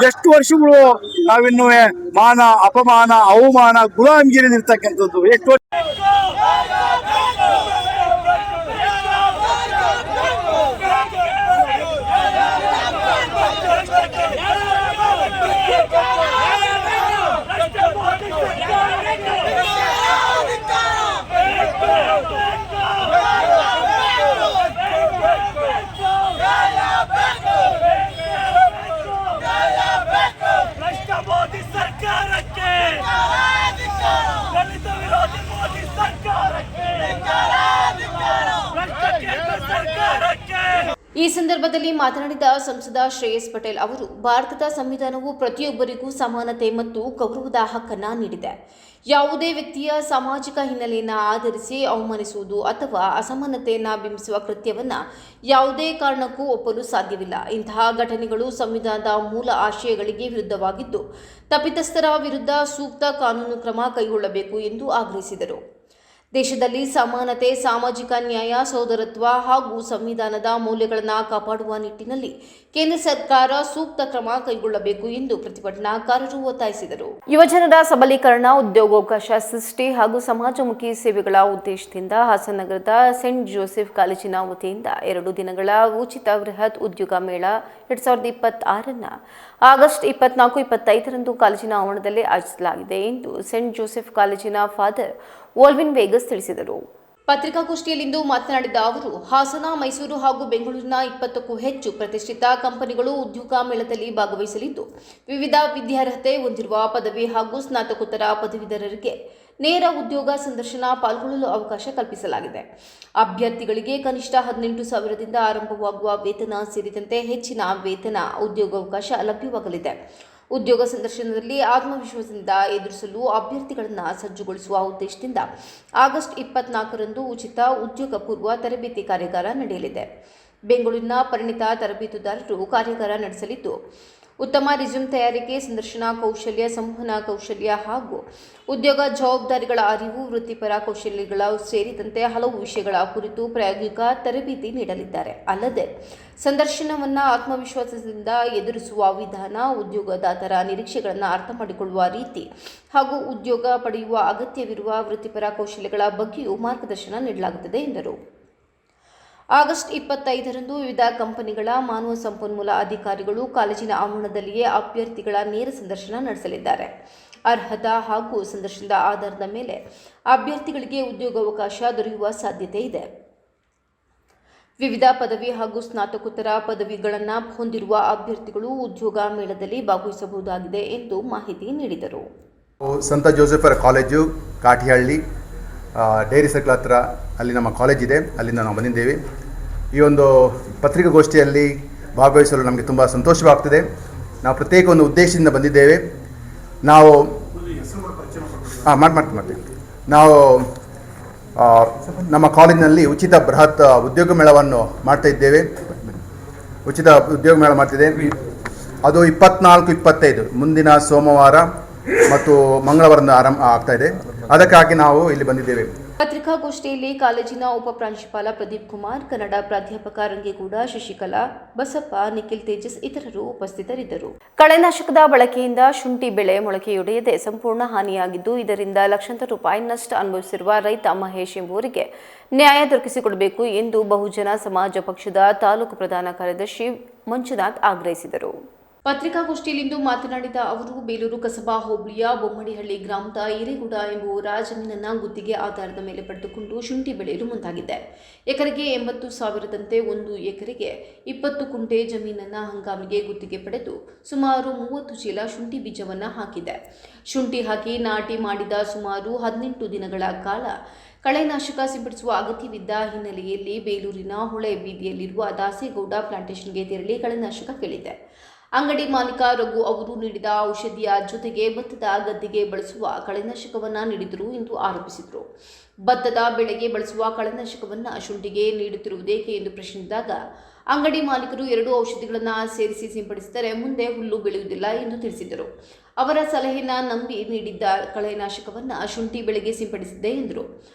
ಎಷ್ಟು ವರ್ಷಗಳು ನಾವಿನ್ನೂ ಮಾನ, ಅಪಮಾನ, ಅವಮಾನ, ಗುಲಾಮಗಿರಿ ಇರ್ತಕ್ಕಂಥದ್ದು ಎಷ್ಟು ವರ್ಷ? ಈ ಸಂದರ್ಭದಲ್ಲಿ ಮಾತನಾಡಿದ ಸಂಸದ ಶ್ರೇಯಸ್ ಪಟೇಲ್ ಅವರು, ಭಾರತದ ಸಂವಿಧಾನವು ಪ್ರತಿಯೊಬ್ಬರಿಗೂ ಸಮಾನತೆ ಮತ್ತು ಗೌರವದ ಹಕ್ಕನ್ನು ನೀಡಿದೆ. ಯಾವುದೇ ವ್ಯಕ್ತಿಯ ಸಾಮಾಜಿಕ ಹಿನ್ನೆಲೆಯನ್ನು ಆಧರಿಸಿ ಅವಮಾನಿಸುವುದು ಅಥವಾ ಅಸಮಾನತೆಯನ್ನು ಬಿಂಬಿಸುವ ಕೃತ್ಯವನ್ನು ಯಾವುದೇ ಕಾರಣಕ್ಕೂ ಒಪ್ಪಲು ಸಾಧ್ಯವಿಲ್ಲ. ಇಂತಹ ಘಟನೆಗಳು ಸಂವಿಧಾನದ ಮೂಲ ಆಶಯಗಳಿಗೆ ವಿರುದ್ಧವಾಗಿದ್ದು, ತಪ್ಪಿತಸ್ಥರ ವಿರುದ್ಧ ಸೂಕ್ತ ಕಾನೂನು ಕ್ರಮ ಕೈಗೊಳ್ಳಬೇಕು ಎಂದು ಆಗ್ರಹಿಸಿದರು. ದೇಶದಲ್ಲಿ ಸಮಾನತೆ, ಸಾಮಾಜಿಕ ನ್ಯಾಯ, ಸಹೋದರತ್ವ ಹಾಗೂ ಸಂವಿಧಾನದ ಮೌಲ್ಯಗಳನ್ನು ಕಾಪಾಡುವ ನಿಟ್ಟಿನಲ್ಲಿ ಕೇಂದ್ರ ಸರ್ಕಾರ ಸೂಕ್ತ ಕ್ರಮ ಕೈಗೊಳ್ಳಬೇಕು ಎಂದು ಪ್ರತಿಭಟನಾಕಾರರು ಒತ್ತಾಯಿಸಿದರು. ಯುವಜನರ ಸಬಲೀಕರಣ, ಉದ್ಯೋಗಾವಕಾಶ ಸೃಷ್ಟಿ ಹಾಗೂ ಸಮಾಜಮುಖಿ ಸೇವೆಗಳ ಉದ್ದೇಶದಿಂದ ಹಾಸನ ನಗರದ ಸೆಂಟ್ ಜೋಸೆಫ್ ಕಾಲೇಜಿನ ವತಿಯಿಂದ 2 ದಿನಗಳ ಉಚಿತ ಬೃಹತ್ ಉದ್ಯೋಗ ಮೇಳ 2026 ಆಗಸ್ಟ್ 24-25ರಂದು ಕಾಲೇಜಿನ ಆವರಣದಲ್ಲಿ ಆಯೋಜಿಸಲಾಗಿದೆ ಎಂದು ಸೆಂಟ್ ಜೋಸೆಫ್ ಕಾಲೇಜಿನ ಫಾದರ್ ಓಲ್ವಿನ್ ವೇಗಸ್ ತಿಳಿಸಿದರು. ಪತ್ರಿಕಾಗೋಷ್ಠಿಯಲ್ಲಿಂದು ಮಾತನಾಡಿದ ಅವರು, ಹಾಸನ, ಮೈಸೂರು ಹಾಗೂ ಬೆಂಗಳೂರಿನ 20ಕ್ಕೂ ಹೆಚ್ಚು ಪ್ರತಿಷ್ಠಿತ ಕಂಪನಿಗಳು ಉದ್ಯೋಗ ಮೇಳದಲ್ಲಿ ಭಾಗವಹಿಸಲಿದ್ದು, ವಿವಿಧ ವಿದ್ಯಾರ್ಹತೆ ಹೊಂದಿರುವ ಪದವಿ ಹಾಗೂ ಸ್ನಾತಕೋತ್ತರ ಪದವೀಧರರಿಗೆ ನೇರ ಉದ್ಯೋಗ ಸಂದರ್ಶನ ಪಾಲ್ಗೊಳ್ಳಲು ಅವಕಾಶ ಕಲ್ಪಿಸಲಾಗಿದೆ. ಅಭ್ಯರ್ಥಿಗಳಿಗೆ ಕನಿಷ್ಠ 18,000ದಿಂದ ಆರಂಭವಾಗುವ ವೇತನ ಸೇರಿದಂತೆ ಹೆಚ್ಚಿನ ವೇತನ ಉದ್ಯೋಗಾವಕಾಶ ಲಭ್ಯವಾಗಲಿದೆ. ಉದ್ಯೋಗ ಸಂದರ್ಶನದಲ್ಲಿ ಆತ್ಮವಿಶ್ವಾಸದಿಂದ ಎದುರಿಸಲು ಅಭ್ಯರ್ಥಿಗಳನ್ನು ಸಜ್ಜುಗೊಳಿಸುವ ಉದ್ದೇಶದಿಂದ ಆಗಸ್ಟ್ 24ರಂದು ಉಚಿತ ಉದ್ಯೋಗ ಪೂರ್ವ ತರಬೇತಿ ಕಾರ್ಯಾಗಾರ ನಡೆಯಲಿದೆ. ಬೆಂಗಳೂರಿನ ಪರಿಣಿತ ತರಬೇತುದಾರರು ಕಾರ್ಯಾಗಾರ ನಡೆಸಲಿದ್ದು, ಉತ್ತಮ ರಿಸ್ಯೂಮ್ ತಯಾರಿಕೆ, ಸಂದರ್ಶನ ಕೌಶಲ್ಯ, ಸಂವಹನ ಕೌಶಲ್ಯ ಹಾಗೂ ಉದ್ಯೋಗ ಜವಾಬ್ದಾರಿಗಳ ಅರಿವು, ವೃತ್ತಿಪರ ಕೌಶಲ್ಯಗಳ ಸೇರಿದಂತೆ ಹಲವು ವಿಷಯಗಳ ಕುರಿತು ಪ್ರಾಯೋಗಿಕ ತರಬೇತಿ ನೀಡಲಿದ್ದಾರೆ. ಅಲ್ಲದೆ ಸಂದರ್ಶನವನ್ನು ಆತ್ಮವಿಶ್ವಾಸದಿಂದ ಎದುರಿಸುವ ವಿಧಾನ, ಉದ್ಯೋಗದಾತರ ನಿರೀಕ್ಷೆಗಳನ್ನು ಅರ್ಥ ಮಾಡಿಕೊಳ್ಳುವ ರೀತಿ ಹಾಗೂ ಉದ್ಯೋಗ ಪಡೆಯುವ ಅಗತ್ಯವಿರುವ ವೃತ್ತಿಪರ ಕೌಶಲ್ಯಗಳ ಬಗ್ಗೆಯೂ ಮಾರ್ಗದರ್ಶನ ನೀಡಲಾಗುತ್ತದೆ ಎಂದರು. ಆಗಸ್ಟ್ 25ರಂದು ವಿವಿಧ ಕಂಪನಿಗಳ ಮಾನವ ಸಂಪನ್ಮೂಲ ಅಧಿಕಾರಿಗಳು ಕಾಲೇಜಿನ ಆವರಣದಲ್ಲಿಯೇ ಅಭ್ಯರ್ಥಿಗಳ ನೇರ ಸಂದರ್ಶನ ನಡೆಸಲಿದ್ದಾರೆ. ಅರ್ಹತಾ ಹಾಗೂ ಸಂದರ್ಶನದ ಆಧಾರದ ಮೇಲೆ ಅಭ್ಯರ್ಥಿಗಳಿಗೆ ಉದ್ಯೋಗಾವಕಾಶ ದೊರೆಯುವ ಸಾಧ್ಯತೆ ಇದೆ. ವಿವಿಧ ಪದವಿ ಹಾಗೂ ಸ್ನಾತಕೋತ್ತರ ಪದವಿಗಳನ್ನು ಹೊಂದಿರುವ ಅಭ್ಯರ್ಥಿಗಳು ಉದ್ಯೋಗ ಮೇಳದಲ್ಲಿ ಭಾಗವಹಿಸಬಹುದಾಗಿದೆ ಎಂದು ಮಾಹಿತಿ ನೀಡಿದರು. ಸಂತ ಜೋಸೆಫರ ಕಾಲೇಜು ಕಾಟಿಹಳ್ಳಿ ಡೈರಿ ಸರ್ಕಲ್ ಹತ್ರ ಅಲ್ಲಿ ನಮ್ಮ ಕಾಲೇಜ್ ಇದೆ. ಅಲ್ಲಿಂದ ನಾವು ಬಂದಿದ್ದೇವೆ. ಈ ಒಂದು ಪತ್ರಿಕಾಗೋಷ್ಠಿಯಲ್ಲಿ ಭಾಗವಹಿಸಲು ನಮಗೆ ತುಂಬ ಸಂತೋಷವಾಗ್ತದೆ. ನಾವು ಪ್ರತ್ಯೇಕ ಒಂದು ಉದ್ದೇಶದಿಂದ ಬಂದಿದ್ದೇವೆ. ನಾವು ಮಾಡ್ತೀವಿ. ನಾವು ನಮ್ಮ ಕಾಲೇಜಿನಲ್ಲಿ ಉಚಿತ ಬೃಹತ್ ಉದ್ಯೋಗ ಮೇಳವನ್ನು ಮಾಡ್ತಾ ಇದ್ದೇವೆ. ಉಚಿತ ಉದ್ಯೋಗ ಮೇಳ ಮಾಡ್ತಿದ್ದೇವೆ. ಅದು 24-25 ಮುಂದಿನ ಸೋಮವಾರ ಮತ್ತು ಮಂಗಳವಾರ ಆರಂಭ ಆಗ್ತಾ ಇದೆ. ಅದಕ್ಕಾಗಿ ನಾವು ಇಲ್ಲಿ ಬಂದಿದ್ದೇವೆ. ಪತ್ರಿಕಾಗೋಷ್ಠಿಯಲ್ಲಿ ಕಾಲೇಜಿನ ಉಪ ಪ್ರಾಂಶುಪಾಲ ಪ್ರದೀಪ್ ಕುಮಾರ್, ಕನ್ನಡ ಪ್ರಾಧ್ಯಾಪಕ ರಂಗೇಗೌಡ, ಶಶಿಕಲಾ, ಬಸಪ್ಪ, ನಿಖಿಲ್, ತೇಜಸ್ ಇತರರು ಉಪಸ್ಥಿತರಿದ್ದರು. ಕಳೆನಾಶಕದ ಬಳಕೆಯಿಂದ ಶುಂಠಿ ಬೆಳೆ ಮೊಳಕೆಯೊಡೆಯದೆ ಸಂಪೂರ್ಣ ಹಾನಿಯಾಗಿದ್ದು, ಇದರಿಂದ ಲಕ್ಷಾಂತರ ರೂಪಾಯಿ ನಷ್ಟ ಅನುಭವಿಸಿರುವ ರೈತ ಮಹೇಶ್ ಎಂಬುವರಿಗೆ ನ್ಯಾಯ ದೊರಕಿಸಿಕೊಡಬೇಕು ಎಂದು ಬಹುಜನ ಸಮಾಜ ಪಕ್ಷದ ತಾಲೂಕು ಪ್ರಧಾನ ಕಾರ್ಯದರ್ಶಿ ಮಂಜುನಾಥ್ ಆಗ್ರಹಿಸಿದರು. ಪತ್ರಿಕಾಗೋಷ್ಠಿಯಲ್ಲಿಂದು ಮಾತನಾಡಿದ ಅವರು, ಬೇಲೂರು ಕಸಬಾ ಹೋಬಳಿಯ ಬೊಮ್ಮಡಿಹಳ್ಳಿ ಗ್ರಾಮದ ಈರೇಗೌಡ ಎಂಬುವರ ಜಮೀನನ್ನು ಗುತ್ತಿಗೆ ಆಧಾರದ ಮೇಲೆ ಪಡೆದುಕೊಂಡು ಶುಂಠಿ ಬೆಳೆಯಲು ಮುಂದಾಗಿದೆ. ಎಕರೆಗೆ 80,000ದಂತೆ 1 ಎಕರೆಗೆ 20 ಕುಂಟೆ ಜಮೀನನ್ನು ಹಂಗಾಮಿಗೆ ಗುತ್ತಿಗೆ ಪಡೆದು ಸುಮಾರು 30 ಚೀಲ ಶುಂಠಿ ಬೀಜವನ್ನು ಹಾಕಿದೆ. ಶುಂಠಿ ಹಾಕಿ ನಾಟಿ ಮಾಡಿದ ಸುಮಾರು 18 ದಿನಗಳ ಕಾಲ ಕಳೆನಾಶಕ ಸಿಂಪಡಿಸುವ ಅಗತ್ಯವಿದ್ದ ಹಿನ್ನೆಲೆಯಲ್ಲಿ ಬೇಲೂರಿನ ಹೊಳೆ ಬೀದಿಯಲ್ಲಿರುವ ದಾಸೇಗೌಡ ಪ್ಲಾಂಟೇಶನ್ಗೆ ತೆರಳಿ ಕಳೆನಾಶಕ ಕೇಳಿದೆ. ಅಂಗಡಿ ಮಾಲೀಕ ರಘು ಅವರು ನೀಡಿದ ಔಷಧಿಯ ಜೊತೆಗೆ ಭತ್ತದ ಗದ್ದೆಗೆ ಬಳಸುವ ಕಳೆನಾಶಕವನ್ನು ನೀಡಿದರು ಎಂದು ಆರೋಪಿಸಿದರು. ಭತ್ತದ ಬೆಳೆಗೆ ಬಳಸುವ ಕಳೆನಾಶಕವನ್ನು ಶುಂಠಿಗೆ ನೀಡುತ್ತಿರುವುದೇಕೆ ಎಂದು ಪ್ರಶ್ನಿಸಿದಾಗ, ಅಂಗಡಿ ಮಾಲೀಕರು 2 ಔಷಧಿಗಳನ್ನು ಸೇರಿಸಿ ಸಿಂಪಡಿಸಿದರೆ ಮುಂದೆ ಹುಲ್ಲು ಬೆಳೆಯುವುದಿಲ್ಲ ಎಂದು ತಿಳಿಸಿದರು. ಅವರ ಸಲಹೆಯನ್ನು ನಂಬಿ ನೀಡಿದ್ದ ಕಳೆನಾಶಕವನ್ನು ಶುಂಠಿ ಬೆಳೆಗೆ ಸಿಂಪಡಿಸಿದ್ದೆ ಎಂದರು.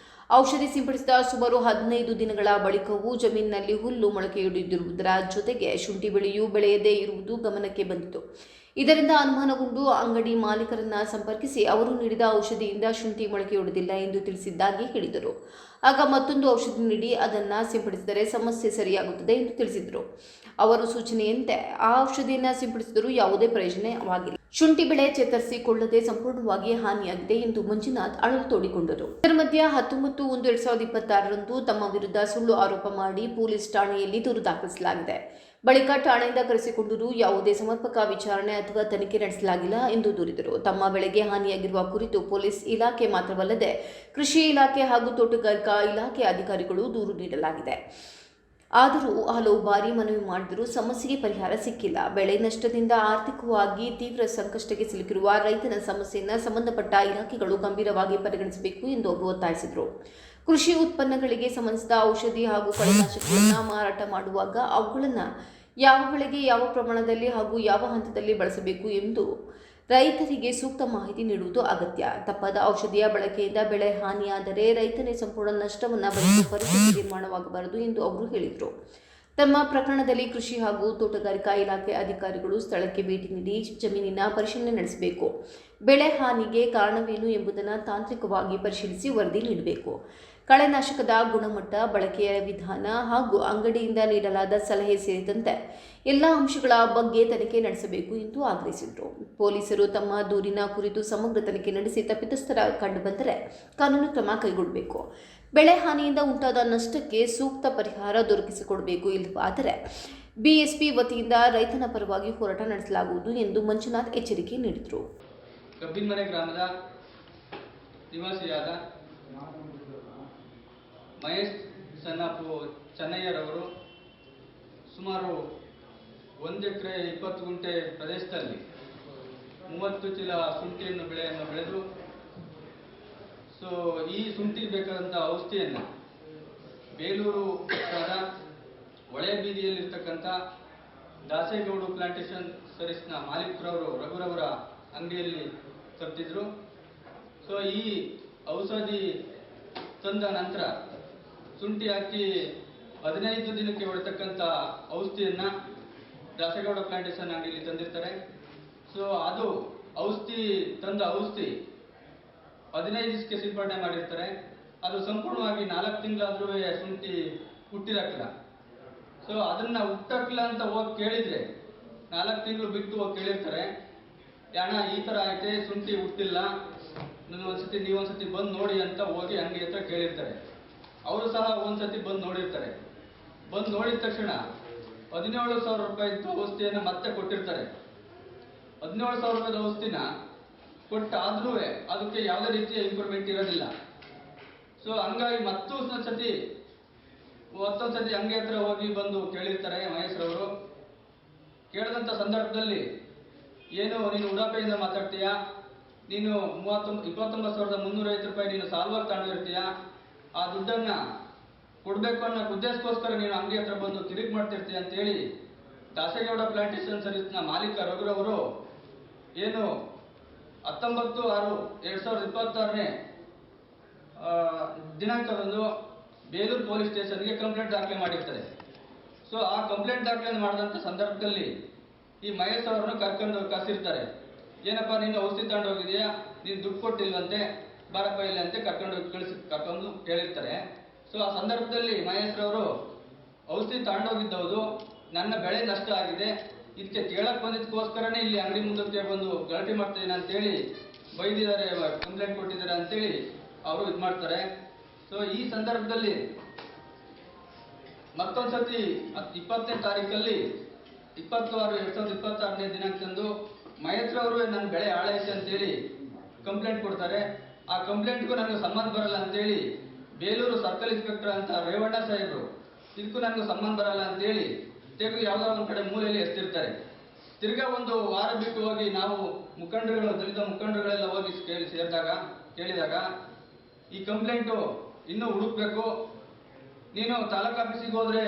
ಔಷಧಿ ಸಿಂಪಡಿಸಿದ ಸುಮಾರು 15 ದಿನಗಳ ಬಳಿಕವೂ ಜಮೀನಿನಲ್ಲಿ ಹುಲ್ಲು ಮೊಳಕೆಯೊಡೆದಿರುವುದರ ಜೊತೆಗೆ ಶುಂಠಿ ಬೆಳೆಯೂ ಬೆಳೆಯದೇ ಇರುವುದು ಗಮನಕ್ಕೆ ಬಂದಿತು. ಇದರಿಂದ ಅನುಮಾನಗೊಂಡು ಅಂಗಡಿ ಮಾಲೀಕರನ್ನ ಸಂಪರ್ಕಿಸಿ ಅವರು ನೀಡಿದ ಔಷಧಿಯಿಂದ ಶುಂಠಿ ಮೊಳಕೆಯೊಡೆದಿಲ್ಲ ಎಂದು ತಿಳಿಸಿದ್ದಾಗಿ ಹೇಳಿದರು. ಆಗ ಮತ್ತೊಂದು ಔಷಧಿ ನೀಡಿ ಅದನ್ನು ಸಿಂಪಡಿಸಿದರೆ ಸಮಸ್ಯೆ ಸರಿಯಾಗುತ್ತದೆ ಎಂದು ತಿಳಿಸಿದರು. ಅವರು ಸೂಚನೆಯಂತೆ ಆ ಔಷಧಿಯನ್ನು ಸಿಂಪಡಿಸಿದರೂ ಯಾವುದೇ ಪ್ರಯೋಜನವಾಗಿಲ್ಲ. ಶುಂಠಿ ಬೆಳೆ ಚೇತರಿಸಿಕೊಳ್ಳದೆ ಸಂಪೂರ್ಣವಾಗಿ ಹಾನಿಯಾಗಿದೆ ಎಂದು ಮಂಜುನಾಥ್ ಅಳಲು ತೋಡಿಕೊಂಡರು. ಇದರ ಮಧ್ಯೆ 19/1/2026ರಂದು ತಮ್ಮ ವಿರುದ್ಧ ಸುಳ್ಳು ಆರೋಪ ಮಾಡಿ ಪೊಲೀಸ್ ಠಾಣೆಯಲ್ಲಿ ದೂರು ದಾಖಲಿಸಲಾಗಿದೆ. ಬಳಿಕ ಠಾಣೆಯಿಂದ ಕರೆಸಿಕೊಂಡರೂ ಯಾವುದೇ ಸಮರ್ಪಕ ವಿಚಾರಣೆ ಅಥವಾ ತನಿಖೆ ನಡೆಸಲಾಗಿಲ್ಲ ಎಂದು ದೂರಿದರು. ತಮ್ಮ ಬೆಳೆಗೆ ಹಾನಿಯಾಗಿರುವ ಕುರಿತು ಪೊಲೀಸ್ ಇಲಾಖೆ ಮಾತ್ರವಲ್ಲದೆ ಕೃಷಿ ಇಲಾಖೆ ಹಾಗೂ ತೋಟಗಾರಿಕಾ ಇಲಾಖೆ ಅಧಿಕಾರಿಗಳು ದೂರು ನೀಡಲಾಗಿದೆ. ಆದರೂ ಹಲವು ಬಾರಿ ಮನವಿ ಮಾಡಿದರೂ ಸಮಸ್ಯೆಗೆ ಪರಿಹಾರ ಸಿಕ್ಕಿಲ್ಲ. ಬೆಳೆ ನಷ್ಟದಿಂದ ಆರ್ಥಿಕವಾಗಿ ತೀವ್ರ ಸಂಕಷ್ಟಕ್ಕೆ ಸಿಲುಕಿರುವ ರೈತನ ಸಮಸ್ಯೆಯನ್ನು ಸಂಬಂಧಪಟ್ಟ ಇಲಾಖೆಗಳು ಗಂಭೀರವಾಗಿ ಪರಿಗಣಿಸಬೇಕು ಎಂದು ಅವರು ಒತ್ತಾಯಿಸಿದರು. ಕೃಷಿ ಉತ್ಪನ್ನಗಳಿಗೆ ಸಂಬಂಧಿಸಿದ ಔಷಧಿ ಹಾಗೂ ಕಳೆನಾಶಕಗಳನ್ನು ಮಾರಾಟ ಮಾಡುವಾಗ ಅವುಗಳನ್ನು ಯಾವ ಬೆಳೆಗೆ ಯಾವ ಪ್ರಮಾಣದಲ್ಲಿ ಹಾಗೂ ಯಾವ ಹಂತದಲ್ಲಿ ಬಳಸಬೇಕು ಎಂದು ರೈತರಿಗೆ ಸೂಕ್ತ ಮಾಹಿತಿ ನೀಡುವುದು ಅಗತ್ಯ. ತಪ್ಪಾದ ಔಷಧಿಯ ಬಳಕೆಯಿಂದ ಬೆಳೆ ಹಾನಿಯಾದರೆ ರೈತನೇ ಸಂಪೂರ್ಣ ನಷ್ಟವನ್ನು ಭರಿಸುವ ಪರಿಸ್ಥಿತಿ ನಿರ್ಮಾಣವಾಗಬಾರದು ಎಂದು ಅವರು ಹೇಳಿದರು. ತಮ್ಮ ಪ್ರಕರಣದಲ್ಲಿ ಕೃಷಿ ಹಾಗೂ ತೋಟಗಾರಿಕಾ ಇಲಾಖೆ ಅಧಿಕಾರಿಗಳು ಸ್ಥಳಕ್ಕೆ ಭೇಟಿ ನೀಡಿ ಜಮೀನಿನ ಪರಿಶೀಲನೆ ನಡೆಸಬೇಕು. ಬೆಳೆ ಹಾನಿಗೆ ಕಾರಣವೇನು ಎಂಬುದನ್ನು ತಾಂತ್ರಿಕವಾಗಿ ಪರಿಶೀಲಿಸಿ ವರದಿ ನೀಡಬೇಕು. ಕಳೆನಾಶಕದ ಗುಣಮಟ್ಟ, ಬಳಕೆಯ ವಿಧಾನ ಹಾಗೂ ಅಂಗಡಿಯಿಂದ ನೀಡಲಾದ ಸಲಹೆ ಸೇರಿದಂತೆ ಎಲ್ಲ ಅಂಶಗಳ ಬಗ್ಗೆ ತನಿಖೆ ನಡೆಸಬೇಕು ಎಂದು ಆಗ್ರಹಿಸಿದರು. ಪೊಲೀಸರು ತಮ್ಮ ದೂರಿನ ಕುರಿತು ಸಮಗ್ರ ತನಿಖೆ ನಡೆಸಿ ತಪ್ಪಿತಸ್ಥರ ಕಂಡುಬಂದರೆ ಕಾನೂನು ಕ್ರಮ ಕೈಗೊಳ್ಳಬೇಕು. ಬೆಳೆ ಹಾನಿಯಿಂದ ಉಂಟಾದ ನಷ್ಟಕ್ಕೆ ಸೂಕ್ತ ಪರಿಹಾರ ದೊರಕಿಸಿಕೊಡಬೇಕು. ಇಲ್ಲವಾದರೆ ಬಿಎಸ್ಪಿ ವತಿಯಿಂದ ರೈತನ ಪರವಾಗಿ ಹೋರಾಟ ನಡೆಸಲಾಗುವುದು ಎಂದು ಮಂಜುನಾಥ್ ಎಚ್ಚರಿಕೆ ನೀಡಿದರು. ಕಬ್ಬಿನಮನೆ ಗ್ರಾಮದ ನಿವಾಸಿಯಾದ ಮಹೇಶ್ ಸನ್ನಪ್ಪು ಚೆನ್ನಯ್ಯರವರು ಸುಮಾರು 1 ಎಕರೆ 20 ಗುಂಟೆ ಪ್ರದೇಶದಲ್ಲಿ 30 ಚೀಲ ಶುಂಠಿಯನ್ನು ಬೆಳೆದು ಈ ಶುಂಠಿಗೆ ಬೇಕಾದಂಥ ಔಷಧಿಯನ್ನು ಬೇಲೂರು ಪಟ್ಟಣದ ಒಳೆ ಬೀದಿಯಲ್ಲಿರ್ತಕ್ಕಂಥ ದಾಸೇಗೌಡ ಪ್ಲಾಂಟೇಶನ್ ಸರ್ವಿಸ್ನ ಮಾಲೀಕರವರು ರಘುರವರ ಅಂಗಡಿಯಲ್ಲಿ ತಪ್ಪಿದ್ರು. ಈ ಔಷಧಿ ತಂದ ನಂತರ ಶುಂಠಿ ಹಾಕಿ 15 ದಿನಕ್ಕೆ ಹೊಡೆತಕ್ಕಂಥ ಔಷಧಿಯನ್ನು ದಾಸೇಗೌಡ ಪ್ಲಾಂಟೇಶನ್ ಅಂಗಡಿಯಲ್ಲಿ ತಂದಿರ್ತಾರೆ. ಅದು ಔಷಧಿ 15 ದಿವಸಕ್ಕೆ ಸಿಂಪಡಣೆ ಮಾಡಿರ್ತಾರೆ. ಅದು ಸಂಪೂರ್ಣವಾಗಿ 4 ತಿಂಗಳಾದ್ರೂ ಶುಂಠಿ ಹುಟ್ಟಿರಕ್ಕಿಲ್ಲ. ಅದನ್ನ ಹುಟ್ಟಕ್ಕಿಲ್ಲ ಅಂತ ಹೋಗಿ ಕೇಳಿದ್ರೆ 4 ತಿಂಗಳು ಬಿಟ್ಟು ಹೋಗಿ ಕೇಳಿರ್ತಾರೆ, ಅಣ್ಣ ಈ ಥರ ಐತೆ, ಶುಂಠಿ ಹುಟ್ಟಿಲ್ಲ, ನೀವೊಂದ್ಸತಿ ಬಂದು ನೋಡಿ ಅಂತ ಹೋಗಿ ಅಂಗಡಿ ಹತ್ರ ಕೇಳಿರ್ತಾರೆ. ಅವರು ಸಹ ಒಂದ್ಸತಿ ಬಂದು ನೋಡಿರ್ತಾರೆ. ಬಂದು ನೋಡಿದ ತಕ್ಷಣ 17,000 ರೂಪಾಯಿ ಔಷಧಿಯನ್ನು ಮತ್ತೆ ಕೊಟ್ಟಿರ್ತಾರೆ. 17,000 ರೂಪಾಯಿದ ಔಷಧಿನ ಕೊಟ್ಟಾದ್ರೂ ಅದಕ್ಕೆ ಯಾವುದೇ ರೀತಿಯ ಇಂಪ್ರೂವ್ಮೆಂಟ್ ಇರೋದಿಲ್ಲ. ಹಂಗಾಗಿ ಮತ್ತೊಂದು ಸತಿ ಅಂಗಡಿ ಹತ್ರ ಹೋಗಿ ಬಂದು ಕೇಳಿರ್ತಾರೆ ಮಹೇಶ್ರವರು. ಕೇಳಿದಂಥ ಸಂದರ್ಭದಲ್ಲಿ ಏನು ನೀನು ಉಡಾಪೆಯಿಂದ ಮಾತಾಡ್ತೀಯಾ, ನೀನು 29,350 ರೂಪಾಯಿ ನೀನು ಸಾಲ್ವಾಗಿ ತಗೊಂಡಿರ್ತೀಯ, ಆ ದುಡ್ಡನ್ನ ಕೊಡಬೇಕು ಅನ್ನೋ ಉದ್ದೇಶಕ್ಕೋಸ್ಕರ ನೀನು ಅಂಗಡಿ ಹತ್ರ ಬಂದು ತಿರುಗಿ ಮಾಡ್ತಿರ್ತೀಯ ಅಂತೇಳಿ ದಾಸೇಗೌಡ ಪ್ಲಾಂಟೇಶನ್ ಸರ್ವಿಸ್ನ ಮಾಲೀಕ ರಘುರವರು ಏನು 19/6/2026 ದಿನಾಂಕದಂದು ಬೇಲೂರು ಪೊಲೀಸ್ ಸ್ಟೇಷನ್ಗೆ ಕಂಪ್ಲೇಂಟ್ ದಾಖಲೆ ಮಾಡಿರ್ತಾರೆ. ಆ ಕಂಪ್ಲೇಂಟ್ ದಾಖಲೆ ಮಾಡಿದಂಥ ಸಂದರ್ಭದಲ್ಲಿ ಈ ಮಹೇಶ್ ಅವರನ್ನು ಕರ್ಕೊಂಡು ಕರೆಸಿರ್ತಾರೆ. ಏನಪ್ಪ ನೀನು ಔಷಧಿ ತಗೊಂಡು ಹೋಗಿದೆಯಾ, ನೀನು ದುಡ್ಡು ಕೊಟ್ಟಿಲ್ವಂತೆ, ಬಾರಪ್ಪ ಇಲ್ಲ ಅಂತ ಕರ್ಕೊಂಡು ಕೇಳಿರ್ತಾರೆ. ಆ ಸಂದರ್ಭದಲ್ಲಿ ಮಹೇಶ್ರವರು ಔಷಧಿ ತಗೊಂಡೋಗಿದ್ದವುದು, ನನ್ನ ಬೆಳೆ ನಷ್ಟ ಆಗಿದೆ, ಇದಕ್ಕೆ ಕೇಳಕ್ ಬಂದಿದ್ದಕ್ಕೋಸ್ಕರನೇ ಇಲ್ಲಿ ಅಂಗಡಿ ಮುಂದಕ್ಕೆ ಬಂದು ಗಲಾಟೆ ಮಾಡ್ತೀನಿ ಅಂತೇಳಿ ಬೈದಿದ್ದಾರೆ, ಕಂಪ್ಲೇಂಟ್ ಕೊಟ್ಟಿದ್ದಾರೆ ಅಂತೇಳಿ ಅವರು ಇದು ಮಾಡ್ತಾರೆ. ಈ ಸಂದರ್ಭದಲ್ಲಿ ಮತ್ತೊಂದ್ಸತಿ 20ನೇ ತಾರೀಕಲ್ಲಿ 20/6/2026 ದಿನಾಂಕದಂದು ಮಹೇಶ್ರವರು ನನ್ನ ಬೆಳೆ ಹಾಳೈತೆ ಅಂತೇಳಿ ಕಂಪ್ಲೇಂಟ್ ಕೊಡ್ತಾರೆ. ಆ ಕಂಪ್ಲೇಂಟ್ಗೂ ನನಗೆ ಸಂಬಂಧ ಬರಲ್ಲ ಅಂತೇಳಿ ಬೇಲೂರು ಸರ್ಕಲ್ ಇನ್ಸ್ಪೆಕ್ಟರ್ ಅಂತ ರೇವಣ್ಣ ಸಾಹೇಬರು ಇದಕ್ಕೂ ನನಗೆ ಸಂಬಂಧ ಬರಲ್ಲ ಅಂತೇಳಿ ತೆಗೆದು ಯಾವುದೋ ಒಂದು ಕಡೆ ಮೂಲೆಯಲ್ಲಿ ಎಸ್ತಿರ್ತಾರೆ. ತಿರ್ಗಾ 1 ವಾರ ಬಿಟ್ಟು ಹೋಗಿ ನಾವು ದಲಿತ ಮುಖಂಡರುಗಳೆಲ್ಲ ಹೋಗಿ ಕೇಳಿದಾಗ ಈ ಕಂಪ್ಲೇಂಟು ಇನ್ನೂ ಹುಡುಕ್ಬೇಕು, ನೀನು ತಾಲೂಕು ಆಫೀಸಿಗೆ ಹೋದ್ರೆ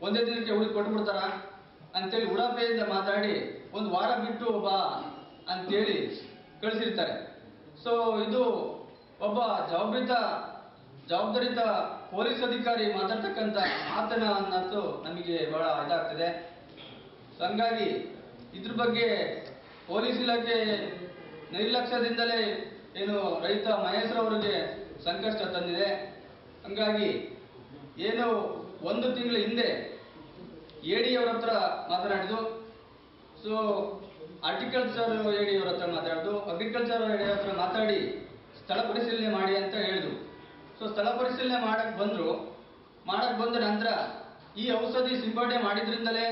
ಒಂದೇ ದಿನಕ್ಕೆ ಹುಡುಕಿ ಕೊಟ್ಬಿಡ್ತಾರ ಅಂತೇಳಿ ಉಡಾಪೆಯಿಂದ ಮಾತಾಡಿ 1 ವಾರ ಬಿಟ್ಟು ಬಾ ಅಂತೇಳಿ ಕಳಿಸಿರ್ತಾರೆ. ಇದು ಒಬ್ಬ ಜವಾಬ್ದಾರಿತ ಪೊಲೀಸ್ ಅಧಿಕಾರಿ ಮಾತಾಡ್ತಕ್ಕಂಥ ಮಾತನ್ನ ಅನ್ನೋದು ನಮಗೆ ಬಹಳ ಇದಾಗ್ತದೆ. ಹಂಗಾಗಿ ಇದ್ರ ಬಗ್ಗೆ ಪೊಲೀಸ್ ಇಲಾಖೆ ನಿರ್ಲಕ್ಷ್ಯದಿಂದಲೇ ಏನು ರೈತ ಮಹೇಶ್ರವರಿಗೆ ಸಂಕಷ್ಟ ತಂದಿದೆ. ಹಂಗಾಗಿ ಏನು 1 ತಿಂಗಳ ಹಿಂದೆ ಎಡಿಯವರ ಹತ್ರ ಮಾತನಾಡಿದ್ದು, ಹಾರ್ಟಿಕಲ್ಚರ್ ಎಡಿಯವರ ಹತ್ರ ಮಾತಾಡಿದ್ದು, ಅಗ್ರಿಕಲ್ಚರ್ ಎಡಿಯವರ ಹತ್ರ ಮಾತಾಡಿ ಸ್ಥಳ ಪರಿಶೀಲನೆ ಮಾಡಿ ಅಂತ ಹೇಳಿದ್ರು. ಸ್ಥಳ ಪರಿಶೀಲನೆ ಮಾಡಕ್ ಬಂದ ನಂತರ ಈ ಔಷಧಿ ಸಿಂಪಡಣೆ ಮಾಡಿದ್ರಿಂದಲೇ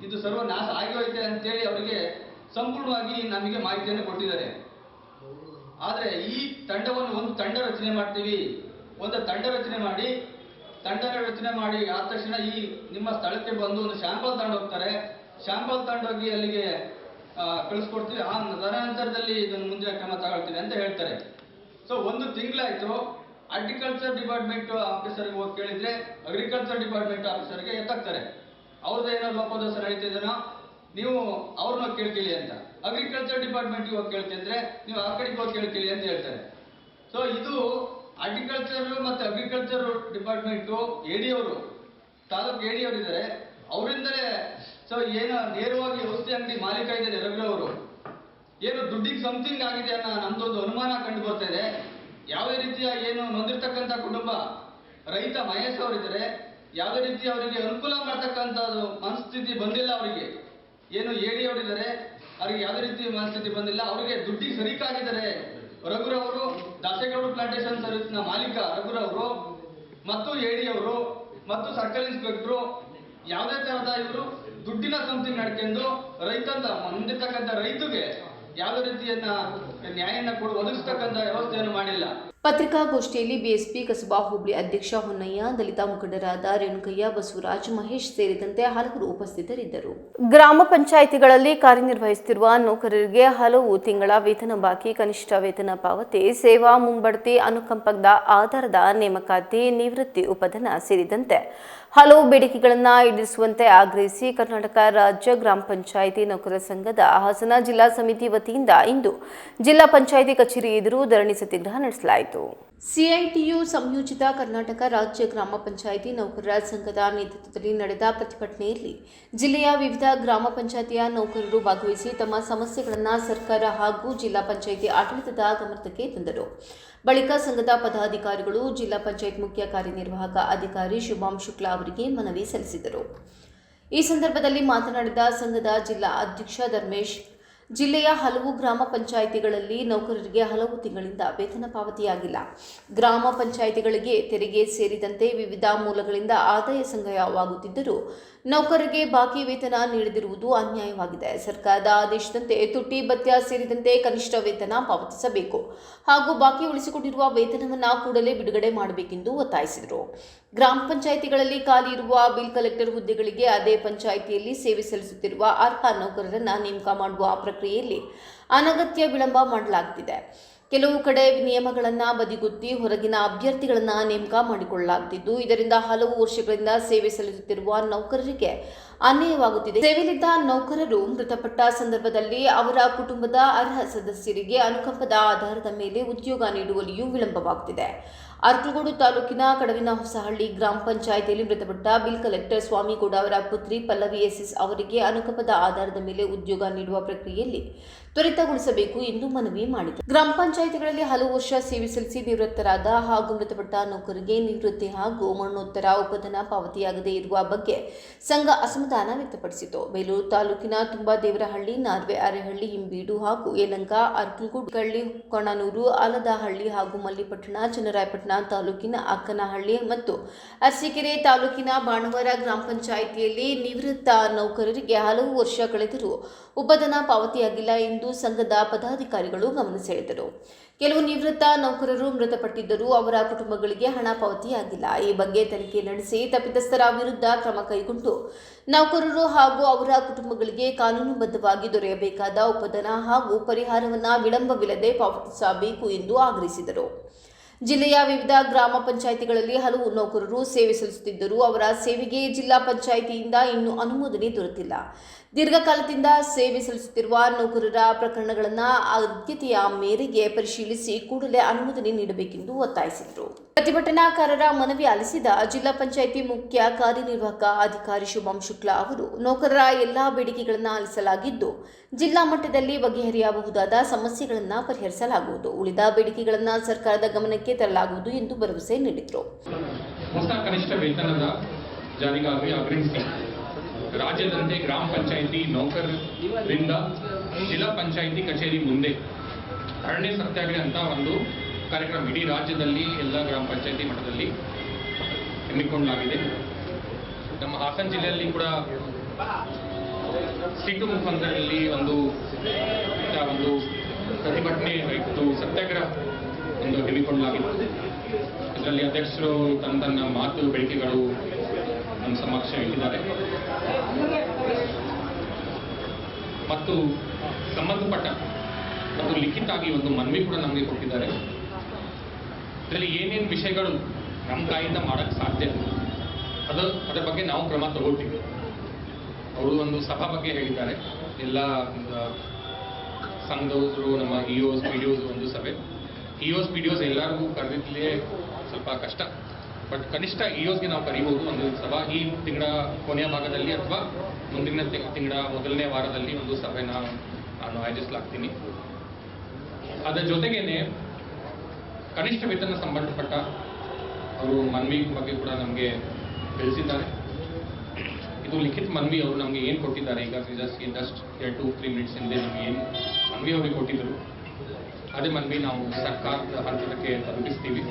ಇದು ಸರ್ವನಾಶ ಆಗಿ ಹೋಯ್ತೆ ಅಂತೇಳಿ ಅವರಿಗೆ ಸಂಪೂರ್ಣವಾಗಿ ನಮಗೆ ಮಾಹಿತಿಯನ್ನು ಕೊಟ್ಟಿದ್ದಾರೆ. ಆದರೆ ಈ ತಂಡವನ್ನು ಒಂದು ತಂಡ ರಚನೆ ಮಾಡ್ತೀವಿ, ಒಂದು ತಂಡ ರಚನೆ ಮಾಡಿ ಆದ ತಕ್ಷಣ ಈ ನಿಮ್ಮ ಸ್ಥಳಕ್ಕೆ ಬಂದು ಒಂದು ಶಾಂಪಲ್ ತಗೊಂಡೋಗ್ತಾರೆ. ಶಾಂಪಲ್ ತಗೊಂಡೋಗಿ ಅಲ್ಲಿಗೆ ಕಳಿಸ್ಕೊಡ್ತೀವಿ, ಆ ತದನಂತರದಲ್ಲಿ ಇದನ್ನು ಮುಂದಿನ ಕ್ರಮ ತಗೊಳ್ತೀವಿ ಅಂತ ಹೇಳ್ತಾರೆ. 1 ತಿಂಗಳಾಯ್ತು. ಹಾರ್ಟಿಕಲ್ಚರ್ ಡಿಪಾರ್ಟ್ಮೆಂಟ್ ಆಫೀಸರ್ಗೆ ಹೋಗಿ ಕೇಳಿದ್ರೆ ಅಗ್ರಿಕಲ್ಚರ್ ಡಿಪಾರ್ಟ್ಮೆಂಟ್ ಆಫೀಸರ್ಗೆ ಎತ್ತಾಕ್ತಾರೆ. ಅವ್ರದ್ದು ಏನೋ ಲೋಪದೋಷ ನಡೀತಿದನೋ ನೀವು ಅವ್ರನ್ನ ಕೇಳ್ಕೇಳಿ ಅಂತ. ಅಗ್ರಿಕಲ್ಚರ್ ಡಿಪಾರ್ಟ್ಮೆಂಟ್ಗೆ ಹೋಗಿ ಕೇಳ್ತಿದ್ರೆ ನೀವು ಆ ಕಡೆಗೆ ಹೋಗಿ ಕೇಳ್ಕೇಳಿ ಅಂತ ಹೇಳ್ತಾರೆ. ಇದು ಹಾರ್ಟಿಕಲ್ಚರ್ ಮತ್ತು ಅಗ್ರಿಕಲ್ಚರ್ ಡಿಪಾರ್ಟ್ಮೆಂಟು ಎಡಿಯವರು, ತಾಲೂಕು ಎಡಿಯವರು ಇದ್ದಾರೆ, ಅವರಿಂದಲೇ ಏನೋ ನೇರವಾಗಿ ಔಷಧಿ ಅಂಗಡಿ ಮಾಲೀಕ ಇದ್ದಾರೆ ರಘುರವರು, ಏನು ದುಡ್ಡಿಗೆ ಸಮಥಿಂಗ್ ಆಗಿದೆ ಅನ್ನೋ ನಮ್ದೊಂದು ಅನುಮಾನ ಕಂಡು ಬರ್ತಾ ಇದೆ. ಯಾವುದೇ ರೀತಿಯ ಏನು ನೊಂದಿರ್ತಕ್ಕಂಥ ಕುಟುಂಬ ರೈತ ಮಹೇಶ್ ಅವರಿದ್ದಾರೆ, ಯಾವುದೇ ರೀತಿ ಅವರಿಗೆ ಅನುಕೂಲ ಮಾಡ್ತಕ್ಕಂಥದ್ದು ಮನಸ್ಥಿತಿ ಬಂದಿಲ್ಲ. ಅವರಿಗೆ ಏನು ಎಡಿ ಅವರಿದ್ದಾರೆ, ಅವರಿಗೆ ಯಾವುದೇ ರೀತಿ ಮನಸ್ಥಿತಿ ಬಂದಿಲ್ಲ. ಅವರಿಗೆ ದುಡ್ಡಿಗೆ ಸರಿಕಾಗಿದ್ದಾರೆ. ರಘುರವರು ದಾಸೇಗೌಡ ಪ್ಲಾಂಟೇಶನ್ ಸರ್ವಿಸ್ನ ಮಾಲೀಕ ರಘುರವರು ಮತ್ತು ಎಡಿ ಅವರು ಮತ್ತು ಸರ್ಕಲ್ ಇನ್ಸ್ಪೆಕ್ಟ್ರು ಯಾವುದೇ ತರಹದ ಇವರು ದುಡ್ಡಿನ ಸಂಸ್ಥೆ ನಡ್ಕೊಂಡು ರೈತಂತ ಹೊಂದಿರ್ತಕ್ಕಂಥ ರೈತಗೆ ಯಾವುದೇ ರೀತಿಯನ್ನ ನ್ಯಾಯನ ಒದಗಿಸ್ತಕ್ಕಂಥ ವ್ಯವಸ್ಥೆಯನ್ನು ಮಾಡಿಲ್ಲ. ಪತ್ರಿಕಾಗೋಷ್ಠಿಯಲ್ಲಿ ಬಿಎಸ್ಪಿ ಕಸಬಾ ಹೋಬಳಿ ಅಧ್ಯಕ್ಷ ಹೊನ್ನಯ್ಯ, ದಲಿತ ಮುಖಂಡರಾದ ರೇಣುಕಯ್ಯ, ಬಸವರಾಜ್, ಮಹೇಶ್ ಸೇರಿದಂತೆ ಹಲವರು ಉಪಸ್ಥಿತರಿದ್ದರು. ಗ್ರಾಮ ಪಂಚಾಯಿತಿಗಳಲ್ಲಿ ಕಾರ್ಯನಿರ್ವಹಿಸುತ್ತಿರುವ ನೌಕರರಿಗೆ ಹಲವು ತಿಂಗಳ ವೇತನ ಬಾಕಿ, ಕನಿಷ್ಠ ವೇತನ ಪಾವತಿ, ಸೇವಾ ಮುಂಬಡ್ತಿ, ಅನುಕಂಪದ ಆಧಾರದ ನೇಮಕಾತಿ, ನಿವೃತ್ತಿ ಉಪಧನ ಸೇರಿದಂತೆ ಹಲವು ಬೇಡಿಕೆಗಳನ್ನು ಈಡೇರಿಸುವಂತೆ ಆಗ್ರಹಿಸಿ ಕರ್ನಾಟಕ ರಾಜ್ಯ ಗ್ರಾಮ ಪಂಚಾಯಿತಿ ನೌಕರರ ಸಂಘದ ಹಾಸನ ಜಿಲ್ಲಾ ಸಮಿತಿ ವತಿಯಿಂದ ಇಂದು ಜಿಲ್ಲಾ ಪಂಚಾಯಿತಿ ಕಚೇರಿ ಎದುರು ಧರಣಿ ಸತ್ಯಾಗ್ರಹ ನಡೆಸಲಾಯಿತು. ಸಿಐಟಿಯು ಸಂಯೋಜಿತ ಕರ್ನಾಟಕ ರಾಜ್ಯ ಗ್ರಾಮ ಪಂಚಾಯಿತಿ ನೌಕರರ ಸಂಘದ ನೇತೃತ್ವದಲ್ಲಿ ನಡೆದ ಪ್ರತಿಭಟನೆಯಲ್ಲಿ ಜಿಲ್ಲೆಯ ವಿವಿಧ ಗ್ರಾಮ ಪಂಚಾಯಿತಿಯ ನೌಕರರು ಭಾಗವಹಿಸಿ ತಮ್ಮ ಸಮಸ್ಯೆಗಳನ್ನು ಸರ್ಕಾರ ಹಾಗೂ ಜಿಲ್ಲಾ ಪಂಚಾಯಿತಿ ಆಡಳಿತದ ಗಮನಕ್ಕೆ ತಂದರು. ಬಳಿಕ ಸಂಘದ ಪದಾಧಿಕಾರಿಗಳು ಜಿಲ್ಲಾ ಪಂಚಾಯತ್ ಮುಖ್ಯ ಕಾರ್ಯನಿರ್ವಾಹಕ ಅಧಿಕಾರಿ ಶುಭಾಂ ಶುಕ್ಲಾ ಅವರಿಗೆ ಮನವಿ ಸಲ್ಲಿಸಿದರು. ಈ ಸಂದರ್ಭದಲ್ಲಿ ಮಾತನಾಡಿದ ಸಂಘದ ಜಿಲ್ಲಾ ಅಧ್ಯಕ್ಷ ಧರ್ಮೇಶ್, ಜಿಲ್ಲೆಯ ಹಲವು ಗ್ರಾಮ ಪಂಚಾಯಿತಿಗಳಲ್ಲಿ ನೌಕರರಿಗೆ ಹಲವು ತಿಂಗಳಿಂದ ವೇತನ ಪಾವತಿಯಾಗಿಲ್ಲ. ಗ್ರಾಮ ಪಂಚಾಯಿತಿಗಳಿಗೆ ತೆರಿಗೆ ಸೇರಿದಂತೆ ವಿವಿಧ ಮೂಲಗಳಿಂದ ಆದಾಯ ಸಂಗ್ರಹವಾಗುತ್ತಿದ್ದರೂ ನೌಕರರಿಗೆ ಬಾಕಿ ವೇತನ ನೀಡದಿರುವುದು ಅನ್ಯಾಯವಾಗಿದೆ. ಸರ್ಕಾರದ ಆದೇಶದಂತೆ ತುಟ್ಟಿ ಭತ್ಯ ಸೇರಿದಂತೆ ಕನಿಷ್ಠ ವೇತನ ಪಾವತಿಸಬೇಕು ಹಾಗೂ ಬಾಕಿ ಉಳಿಸಿಕೊಂಡಿರುವ ವೇತನವನ್ನು ಕೂಡಲೇ ಬಿಡುಗಡೆ ಮಾಡಬೇಕೆಂದು ಒತ್ತಾಯಿಸಿದರು. ಗ್ರಾಮ ಪಂಚಾಯಿತಿಗಳಲ್ಲಿ ಖಾಲಿ ಇರುವ ಬಿಲ್ ಕಲೆಕ್ಟರ್ ಹುದ್ದೆಗಳಿಗೆ ಅದೇ ಪಂಚಾಯಿತಿಯಲ್ಲಿ ಸೇವೆ ಸಲ್ಲಿಸುತ್ತಿರುವ ಅರ್ಹ ನೌಕರರನ್ನು ನೇಮಕ ಮಾಡುವ ಪ್ರಕ್ರಿಯೆಯಲ್ಲಿ ಅನಗತ್ಯ ವಿಳಂಬ ಮಾಡಲಾಗುತ್ತಿದೆ. ಕೆಲವು ಕಡೆ ನಿಯಮಗಳನ್ನು ಬದಿಗೊತ್ತಿ ಹೊರಗಿನ ಅಭ್ಯರ್ಥಿಗಳನ್ನು ನೇಮಕ ಮಾಡಿಕೊಳ್ಳಲಾಗುತ್ತಿದ್ದು, ಇದರಿಂದ ಹಲವು ವರ್ಷಗಳಿಂದ ಸೇವೆ ಸಲ್ಲಿಸುತ್ತಿರುವ ನೌಕರರಿಗೆ ಅನ್ಯಾಯವಾಗುತ್ತಿದೆ. ಸೇವೆಯಲ್ಲಿದ್ದ ನೌಕರರು ಮೃತಪಟ್ಟ ಸಂದರ್ಭದಲ್ಲಿ ಅವರ ಕುಟುಂಬದ ಅರ್ಹ ಸದಸ್ಯರಿಗೆ ಅನುಕಂಪದ ಆಧಾರದ ಮೇಲೆ ಉದ್ಯೋಗ ನೀಡುವಲ್ಲಿಯೂ ವಿಳಂಬವಾಗುತ್ತಿದೆ. ಅರ್ಕಲಗೂಡು ತಾಲೂಕಿನ ಕಡವಿನ ಹೊಸಹಳ್ಳಿ ಗ್ರಾಮ ಪಂಚಾಯಿತಿಯಲ್ಲಿ ಮೃತಪಟ್ಟ ಬಿಲ್ ಕಲೆಕ್ಟರ್ ಸ್ವಾಮಿಗೌಡ ಅವರ ಪುತ್ರಿ ಪಲ್ಲವಿ ಎಸ್ಎಸ್ ಅವರಿಗೆ ಅನುಕಂಪದ ಆಧಾರದ ಮೇಲೆ ಉದ್ಯೋಗ ನೀಡುವ ಪ್ರಕ್ರಿಯೆಯಲ್ಲಿ ತ್ವರಿತಗೊಳಿಸಬೇಕು ಎಂದು ಮನವಿ ಮಾಡಿದರು. ಗ್ರಾಮ ಪಂಚಾಯಿತಿಗಳಲ್ಲಿ ಹಲವು ವರ್ಷ ಸೇವೆ ಸಲ್ಲಿಸಿ ನಿವೃತ್ತರಾದ ಹಾಗೂ ಮೃತಪಟ್ಟ ನೌಕರರಿಗೆ ನಿವೃತ್ತಿ ಹಾಗೂ ಮರಣೋತ್ತರ ಉಪಧನ ಪಾವತಿಯಾಗದೇ ಇರುವ ಬಗ್ಗೆ ಸಂಘ ಅಸಮಾಧಾನ ವ್ಯಕ್ತಪಡಿಸಿತು. ಬೇಲೂರು ತಾಲೂಕಿನ ತುಂಬಾದೇವರಹಳ್ಳಿ, ನಾರ್ವೆ ಅರೆಹಳ್ಳಿ, ಹಿಂಬೀಡು ಹಾಗೂ ಯಲಂಕ, ಅರ್ಕಲಗೂಡು, ಕಳ್ಳಿ, ಕೊಣನೂರು, ಆಲದಹಳ್ಳಿ ಹಾಗೂ ಮಲ್ಲಿಪಟ್ಟಣ, ಚನ್ನರಾಯಪಟ್ಟಣ ತಾಲೂಕಿನ ಅಕ್ಕನಹಳ್ಳಿ ಮತ್ತು ಅರಸೀಕೆರೆ ತಾಲೂಕಿನ ಬಾಣವರ ಗ್ರಾಮ ಪಂಚಾಯಿತಿಯಲ್ಲಿ ನಿವೃತ್ತ ನೌಕರರಿಗೆ ಹಲವು ವರ್ಷ ಕಳೆದರೂ ಉಪಧನ ಪಾವತಿಯಾಗಿಲ್ಲ ಎಂದು ಸಂಘದ ಪದಾಧಿಕಾರಿಗಳು ಗಮನ ಸೆಳೆದರು. ಕೆಲವು ನಿವೃತ್ತ ನೌಕರರು ಮೃತಪಟ್ಟಿದ್ದರೂ ಅವರ ಕುಟುಂಬಗಳಿಗೆ ಹಣ ಪಾವತಿಯಾಗಿಲ್ಲ. ಈ ಬಗ್ಗೆ ತನಿಖೆ ನಡೆಸಿ ತಪ್ಪಿತಸ್ಥರ ವಿರುದ್ಧ ಕ್ರಮ ಕೈಗೊಂಡು ನೌಕರರು ಹಾಗೂ ಅವರ ಕುಟುಂಬಗಳಿಗೆ ಕಾನೂನುಬದ್ಧವಾಗಿ ದೊರೆಯಬೇಕಾದ ಉಪಧನ ಹಾಗೂ ಪರಿಹಾರವನ್ನು ವಿಳಂಬವಿಲ್ಲದೆ ಪಾವತಿಸಬೇಕು ಎಂದು ಆಗ್ರಹಿಸಿದರು. ಜಿಲ್ಲೆಯ ವಿವಿಧ ಗ್ರಾಮ ಪಂಚಾಯಿತಿಗಳಲ್ಲಿ ಹಲವು ನೌಕರರು ಸೇವೆ ಸಲ್ಲಿಸುತ್ತಿದ್ದರೂ ಅವರ ಸೇವೆಗೆ ಜಿಲ್ಲಾ ಪಂಚಾಯಿತಿಯಿಂದ ಇನ್ನೂ ಅನುಮೋದನೆ ದೊರೆತಿಲ್ಲ. ದೀರ್ಘಕಾಲದಿಂದ ಸೇವೆ ಸಲ್ಲಿಸುತ್ತಿರುವ ನೌಕರರ ಪ್ರಕರಣಗಳನ್ನು ಆದ್ಯತೆಯ ಮೇರೆಗೆ ಪರಿಶೀಲಿಸಿ ಕೂಡಲೇ ಅನುಮೋದನೆ ನೀಡಬೇಕೆಂದು ಒತ್ತಾಯಿಸಿದರು. ಪ್ರತಿಭಟನಾಕಾರರ ಮನವಿ ಆಲಿಸಿದ ಜಿಲ್ಲಾ ಪಂಚಾಯಿತಿ ಮುಖ್ಯ ಕಾರ್ಯನಿರ್ವಾಹಕ ಅಧಿಕಾರಿ ಶುಭಾಂ ಶುಕ್ಲಾ ಅವರು, ನೌಕರರ ಎಲ್ಲಾ ಬೇಡಿಕೆಗಳನ್ನು ಆಲಿಸಲಾಗಿದ್ದು ಜಿಲ್ಲಾ ಮಟ್ಟದಲ್ಲಿ ಬಗೆಹರಿಯಬಹುದಾದ ಸಮಸ್ಯೆಗಳನ್ನು ಪರಿಹರಿಸಲಾಗುವುದು. ಉಳಿದ ಬೇಡಿಕೆಗಳನ್ನು ಸರ್ಕಾರದ ಗಮನಕ್ಕೆ ತರಲಾಗುವುದು ಎಂದು ಭರವಸೆ ನೀಡಿದರು. ಹೊಸ ಕನಿಷ್ಠ ವೇತನದ ಜಾರಿಗಾಗಿ ಆಗ್ರಹಿಸಿ ರಾಜ್ಯದಂತೆ ಗ್ರಾಮ ಪಂಚಾಯಿತಿ ನೌಕರರಿಂದ ಜಿಲ್ಲಾ ಪಂಚಾಯಿತಿ ಕಚೇರಿ ಮುಂದೆ ಧರಣಿ ಸತ್ಯಾಗ್ರಹ ಅಂತ ಒಂದು ಕಾರ್ಯಕ್ರಮ ಇಡೀ ರಾಜ್ಯದಲ್ಲಿ ಎಲ್ಲ ಗ್ರಾಮ ಪಂಚಾಯಿತಿ ಮಟ್ಟದಲ್ಲಿ ಹಮ್ಮಿಕೊಳ್ಳಲಾಗಿದೆ. ನಮ್ಮ ಹಾಸನ ಜಿಲ್ಲೆಯಲ್ಲಿ ಕೂಡ ಸಿಟ್ಟು ಮುಖಾಂತರದಲ್ಲಿ ಒಂದು ಪ್ರತಿಭಟನೆ ಇತ್ತು, ಸತ್ಯಾಗ್ರಹ ಒಂದು ಹಮ್ಮಿಕೊಳ್ಳಲಾಗಿತ್ತು. ಇದರಲ್ಲಿ ಅಧ್ಯಕ್ಷರು ತನ್ನ ಮಾತು ಬೇಡಿಕೆಗಳು ನಮ್ಮ ಸಮಕ್ಷ ಇಟ್ಟಿದ್ದಾರೆ ಮತ್ತು ಸಂಬಂಧಪಟ್ಟ ಒಂದು ಲಿಖಿತಾಗಿ ಒಂದು ಮನವಿ ಕೂಡ ನಮಗೆ ಕೊಟ್ಟಿದ್ದಾರೆ. ಇದರಲ್ಲಿ ಏನೇನು ವಿಷಯಗಳು ನಮ್ಮ ಕೈಯಿಂದ ಮಾಡೋಕ್ಕೆ ಸಾಧ್ಯ ಅದರ ಬಗ್ಗೆ ನಾವು ಕ್ರಮ ತಗೊಳ್ತೀವಿ. ಅವರು ಒಂದು ಸಭಾ ಬಗ್ಗೆ ಹೇಳಿದ್ದಾರೆ. ಎಲ್ಲ ಸಂಘದವರು, ನಮ್ಮ ಇಒಸ್ ಪಿಡಿಒಸ್ ಒಂದು ಸಭೆ, ಇಒಸ್ ಪಿಡಿಒಸ್ ಎಲ್ಲರಿಗೂ ಕರೆದಿದ್ಲೇ ಸ್ವಲ್ಪ ಕಷ್ಟ, ಬಟ್ ಕನಿಷ್ಠ ಇಒಸ್ಗೆ ನಾವು ಕರೀಬಹುದು. ಒಂದು ಸಭಾ ಈ ತಿಂಗಳ ಕೊನೆಯ ಭಾಗದಲ್ಲಿ ಅಥವಾ ಮುಂದಿನ ತಿಂಗಳ ಮೊದಲನೇ ವಾರದಲ್ಲಿ ಒಂದು ಸಭೆನ ನಾನು ಆಯೋಜಿಸಲಾಗ್ತೀನಿ. ಅದರ ಜೊತೆಗೇನೆ ಕನಿಷ್ಠ ವೇತನ ಸಂಬಂಧಪಟ್ಟ ಅವರು ಮನವಿ ಬಗ್ಗೆ ಕೂಡ ನಮಗೆ ತಿಳಿಸಿದ್ದಾರೆ. ಇದು ಲಿಖಿತ ಮನವಿ ಅವರು ನಮಗೆ ಏನು ಕೊಟ್ಟಿದ್ದಾರೆ, ಈಗ ಜಸ್ಟ್ 2-3 ಮಿನಿಟ್ಸ್ ಹಿಂದೆ ನಮಗೆ ಏನು ಮನವಿ ಅವರಿಗೆ ಕೊಟ್ಟಿದ್ದರು ಅದೇ ಮನವಿ ನಾವು ಸರ್ಕಾರದ ಹಂತಕ್ಕೆ ತಲುಪಿಸ್ತೀವಿ.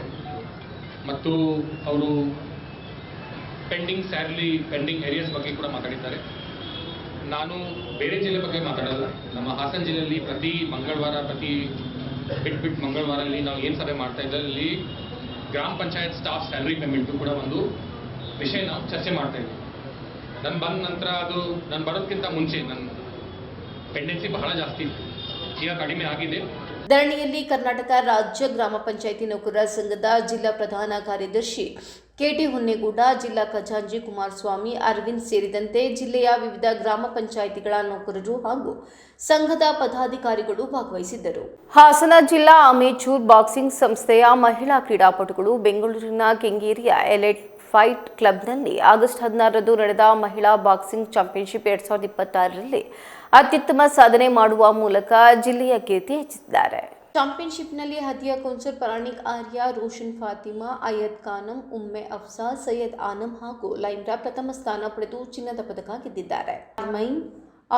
ಮತ್ತು ಅವರು ಪೆಂಡಿಂಗ್ ಏರಿಯಾಸ್ ಬಗ್ಗೆ ಕೂಡ ಮಾತಾಡಿದ್ದಾರೆ. ನಾನು ಬೇರೆ ಜಿಲ್ಲೆ ಬಗ್ಗೆ ಮಾತಾಡಲ್ಲ. ನಮ್ಮ ಹಾಸನ ಜಿಲ್ಲೆಯಲ್ಲಿ ಪ್ರತಿ ಮಂಗಳವಾರಲ್ಲಿ ನಾವು ಏನು ಸಭೆ ಮಾಡ್ತಾ ಇದ್ದಲ್ಲಿ ಅಲ್ಲಿ ಗ್ರಾಮ ಪಂಚಾಯತ್ ಸ್ಟಾಫ್ ಸ್ಯಾಲರಿ ಪೇಮೆಂಟು ಕೂಡ ಒಂದು ವಿಷಯ ನಾವು ಚರ್ಚೆ ಮಾಡ್ತಾ ಇದ್ವಿ. ನಾನು ಬಂದ ನಂತರ ನಾನು ಬರೋದಕ್ಕಿಂತ ಮುಂಚೆ ನನ್ನ ಪೆಂಡೆನ್ಸಿ ಬಹಳ ಜಾಸ್ತಿ ಇತ್ತು, ಈಗ ಕಡಿಮೆ ಆಗಿದೆ. ಧರಣಿಯಲ್ಲಿ ಕರ್ನಾಟಕ ರಾಜ್ಯ ಗ್ರಾಮ ಪಂಚಾಯಿತಿ ನೌಕರರ ಸಂಘದ ಜಿಲ್ಲಾ ಪ್ರಧಾನ ಕಾರ್ಯದರ್ಶಿ ಕೆಟಿ ಹೊನ್ನೇಗೌಡ, ಜಿಲ್ಲಾ ಖಜಾಂಚಿ ಕುಮಾರಸ್ವಾಮಿ, ಅರವಿಂದ್ ಸೇರಿದಂತೆ ಜಿಲ್ಲೆಯ ವಿವಿಧ ಗ್ರಾಮ ಪಂಚಾಯಿತಿಗಳ ನೌಕರರು ಹಾಗೂ ಸಂಘದ ಪದಾಧಿಕಾರಿಗಳು ಭಾಗವಹಿಸಿದ್ದರು. ಹಾಸನ ಜಿಲ್ಲಾ ಅಮೇಚೂರ್ ಬಾಕ್ಸಿಂಗ್ ಸಂಸ್ಥೆಯ ಮಹಿಳಾ ಕ್ರೀಡಾಪಟುಗಳು ಬೆಂಗಳೂರಿನ ಕೆಂಗೇರಿಯ ಎಲೈಟ್ ಫೈಟ್ ಕ್ಲಬ್ನಲ್ಲಿ ಆಗಸ್ಟ್ 16ರಂದು ನಡೆದ ಮಹಿಳಾ ಬಾಕ್ಸಿಂಗ್ ಚಾಂಪಿಯನ್ಶಿಪ್ 2026ರಲ್ಲಿ ಅತ್ಯುತ್ತಮ ಸಾಧನೆ ಮಾಡುವ ಮೂಲಕ ಜಿಲ್ಲೆಯ ಕೀರ್ತಿ ಹೆಚ್ಚಿಸಿದ್ದಾರೆ. ಚಾಂಪಿಯನ್ಶಿಪ್ನಲ್ಲಿ ಹದಿಯಾ ಕೌನ್ಸರ್, ಪರಾಣಿಕ್ ಆರ್ಯ, ರೋಷನ್ ಫಾತಿಮಾ, ಅಯದ್ ಖಾನಂ, ಉಮ್ಮೆ ಅಫ್ಸಾ, ಸೈಯದ್ ಆನಮ್ ಹಾಗೂ ಲೈಮ್ರಾ ಪ್ರಥಮ ಸ್ಥಾನ ಪಡೆದು ಚಿನ್ನದ ಪದಕ ಗೆದ್ದಿದ್ದಾರೆ. ಮೈನ್,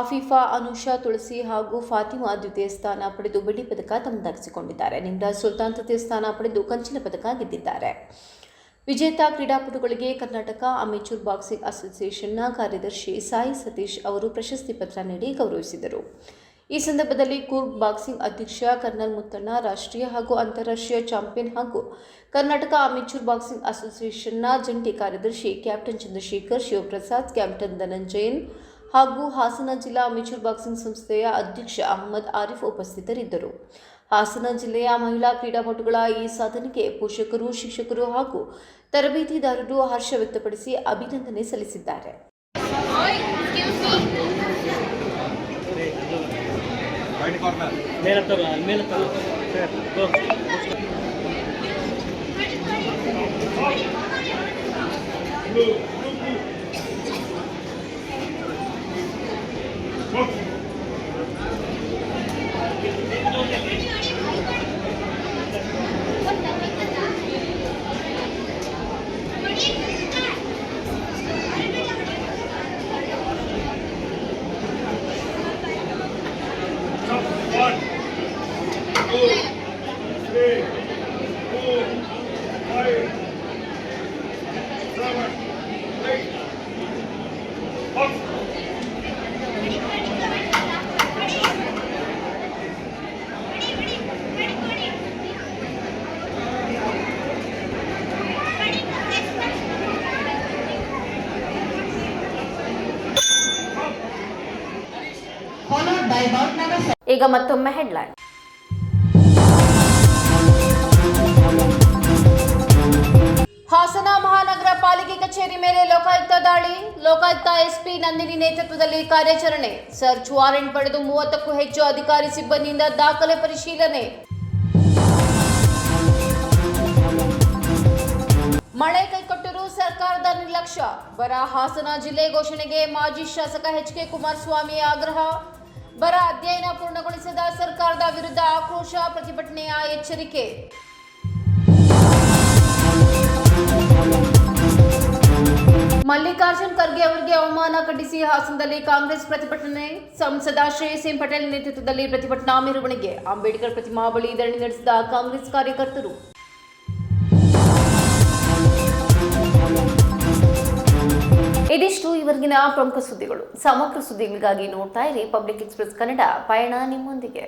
ಆಫೀಫಾ, ಅನುಷಾ, ತುಳಸಿ ಹಾಗೂ ಫಾತಿಮಾ ದ್ವಿತೀಯ ಸ್ಥಾನ ಪಡೆದು ಬೆಳ್ಳಿ ಪದಕ ತಮ್ಮದಾಗಿಸಿಕೊಂಡಿದ್ದಾರೆ. ನಿಮ್ರಾಜ್ ಸುಲ್ತಾನ್ ತೃತೀಯ ಸ್ಥಾನ ಪಡೆದು ಕಂಚಿನ ಪದಕ ಗೆದ್ದಿದ್ದಾರೆ. ವಿಜೇತ ಕ್ರೀಡಾಪಟುಗಳಿಗೆ ಕರ್ನಾಟಕ ಅಮೇಚೂರ್ ಬಾಕ್ಸಿಂಗ್ ಅಸೋಸಿಯೇಷನ್ನ ಕಾರ್ಯದರ್ಶಿ ಸಾಯಿ ಸತೀಶ್ ಅವರು ಪ್ರಶಸ್ತಿ ಪತ್ರ ನೀಡಿ ಗೌರವಿಸಿದರು. ಈ ಸಂದರ್ಭದಲ್ಲಿ ಕೂರ್ಗ್ ಬಾಕ್ಸಿಂಗ್ ಅಧ್ಯಕ್ಷ ಕರ್ನಲ್ ಮುತ್ತಣ್ಣ, ರಾಷ್ಟ್ರೀಯ ಹಾಗೂ ಅಂತಾರಾಷ್ಟ್ರೀಯ ಚಾಂಪಿಯನ್ ಹಾಗೂ ಕರ್ನಾಟಕ ಅಮೇಚೂರ್ ಬಾಕ್ಸಿಂಗ್ ಅಸೋಸಿಯೇಷನ್ನ ಜಂಟಿ ಕಾರ್ಯದರ್ಶಿ ಕ್ಯಾಪ್ಟನ್ ಚಂದ್ರಶೇಖರ್, ಶಿವಪ್ರಸಾದ್, ಕ್ಯಾಪ್ಟನ್ ಧನಂಜಯನ್ ಹಾಗೂ ಹಾಸನ ಜಿಲ್ಲಾ ಅಮೇಚೂರ್ ಬಾಕ್ಸಿಂಗ್ ಸಂಸ್ಥೆಯ ಅಧ್ಯಕ್ಷ ಅಹಮದ್ ಆರಿಫ್ ಉಪಸ್ಥಿತರಿದ್ದರು. ಹಾಸನ ಜಿಲ್ಲೆಯ ಮಹಿಳಾ ಕ್ರೀಡಾಪಟುಗಳ ಈ ಸಾಧನೆಗೆ ಪೋಷಕರು, ಶಿಕ್ಷಕರು ಹಾಗೂ ತರಬೇತಿದಾರರು ಹರ್ಷ ವ್ಯಕ್ತಪಡಿಸಿ ಅಭಿನಂದನೆ ಸಲ್ಲಿಸಿದ್ದಾರೆ. ಈಗ ಮತ್ತೊಮ್ಮೆ ಹೆಡ್ಲೈನ್. ಹಾಸನ ಮಹಾನಗರ ಪಾಲಿಕೆ ಕಚೇರಿ ಮೇಲೆ ಲೋಕಾಯುಕ್ತ ದಾಳಿ. ಲೋಕಾಯುಕ್ತ ಎಸ್ಪಿ ನಂದಿನಿ ನೇತೃತ್ವದಲ್ಲಿ ಕಾರ್ಯಾಚರಣೆ. ಸರ್ಚ್ ವಾರೆಂಟ್ ಪಡೆದು 30ಕ್ಕೂ ಹೆಚ್ಚು ಅಧಿಕಾರಿ ಸಿಬ್ಬಂದಿಯಿಂದ ದಾಖಲೆ ಪರಿಶೀಲನೆ. ಮಳೆ ಕೈಕೊಟ್ಟರೂ ಸರ್ಕಾರದ ನಿರ್ಲಕ್ಷ್ಯ. ಬರ ಹಾಸನ ಜಿಲ್ಲೆ ಘೋಷಣೆಗೆ ಮಾಜಿ ಶಾಸಕ ಎಚ್.ಕೆ. ಕುಮಾರಸ್ವಾಮಿ ಆಗ್ರಹ. ಬರ ಅಧ್ಯಯನ ಪೂರ್ಣಗೊಳಿಸದ ಸರ್ಕಾರದ ವಿರುದ್ಧ ಆಕ್ರೋಶ, ಪ್ರತಿಭಟನೆಯ ಎಚ್ಚರಿಕೆ. ಮಲ್ಲಿಕಾರ್ಜುನ್ ಖರ್ಗೆ ಅವರಿಗೆ ಅವಮಾನ ಖಂಡಿಸಿ ಹಾಸನದಲ್ಲಿ ಕಾಂಗ್ರೆಸ್ ಪ್ರತಿಭಟನೆ. ಸಂಸದ ಶ್ರೇಯಸ್ ಎಂ ಪಟೇಲ್ ನೇತೃತ್ವದಲ್ಲಿ ಪ್ರತಿಭಟನಾ ಮೆರವಣಿಗೆ. ಅಂಬೇಡ್ಕರ್ ಪ್ರತಿಮಾ ಬಳಿ ಧರಣಿ ನಡೆಸಿದ ಕಾಂಗ್ರೆಸ್ ಕಾರ್ಯಕರ್ತರು. ಇದಿಷ್ಟು ಇವರೆಗಿನ ಪ್ರಮುಖ ಸುದ್ದಿಗಳು. ಸಮಗ್ರ ಸುದ್ದಿಗಳಿಗಾಗಿ ನೋಡ್ತಾ ಇರಿ ಪಬ್ಲಿಕ್ ಎಕ್ಸ್‌ಪ್ರೆಸ್ ಕನ್ನಡ. ಪಯಣ ನಿಮ್ಮೊಂದಿಗೆ.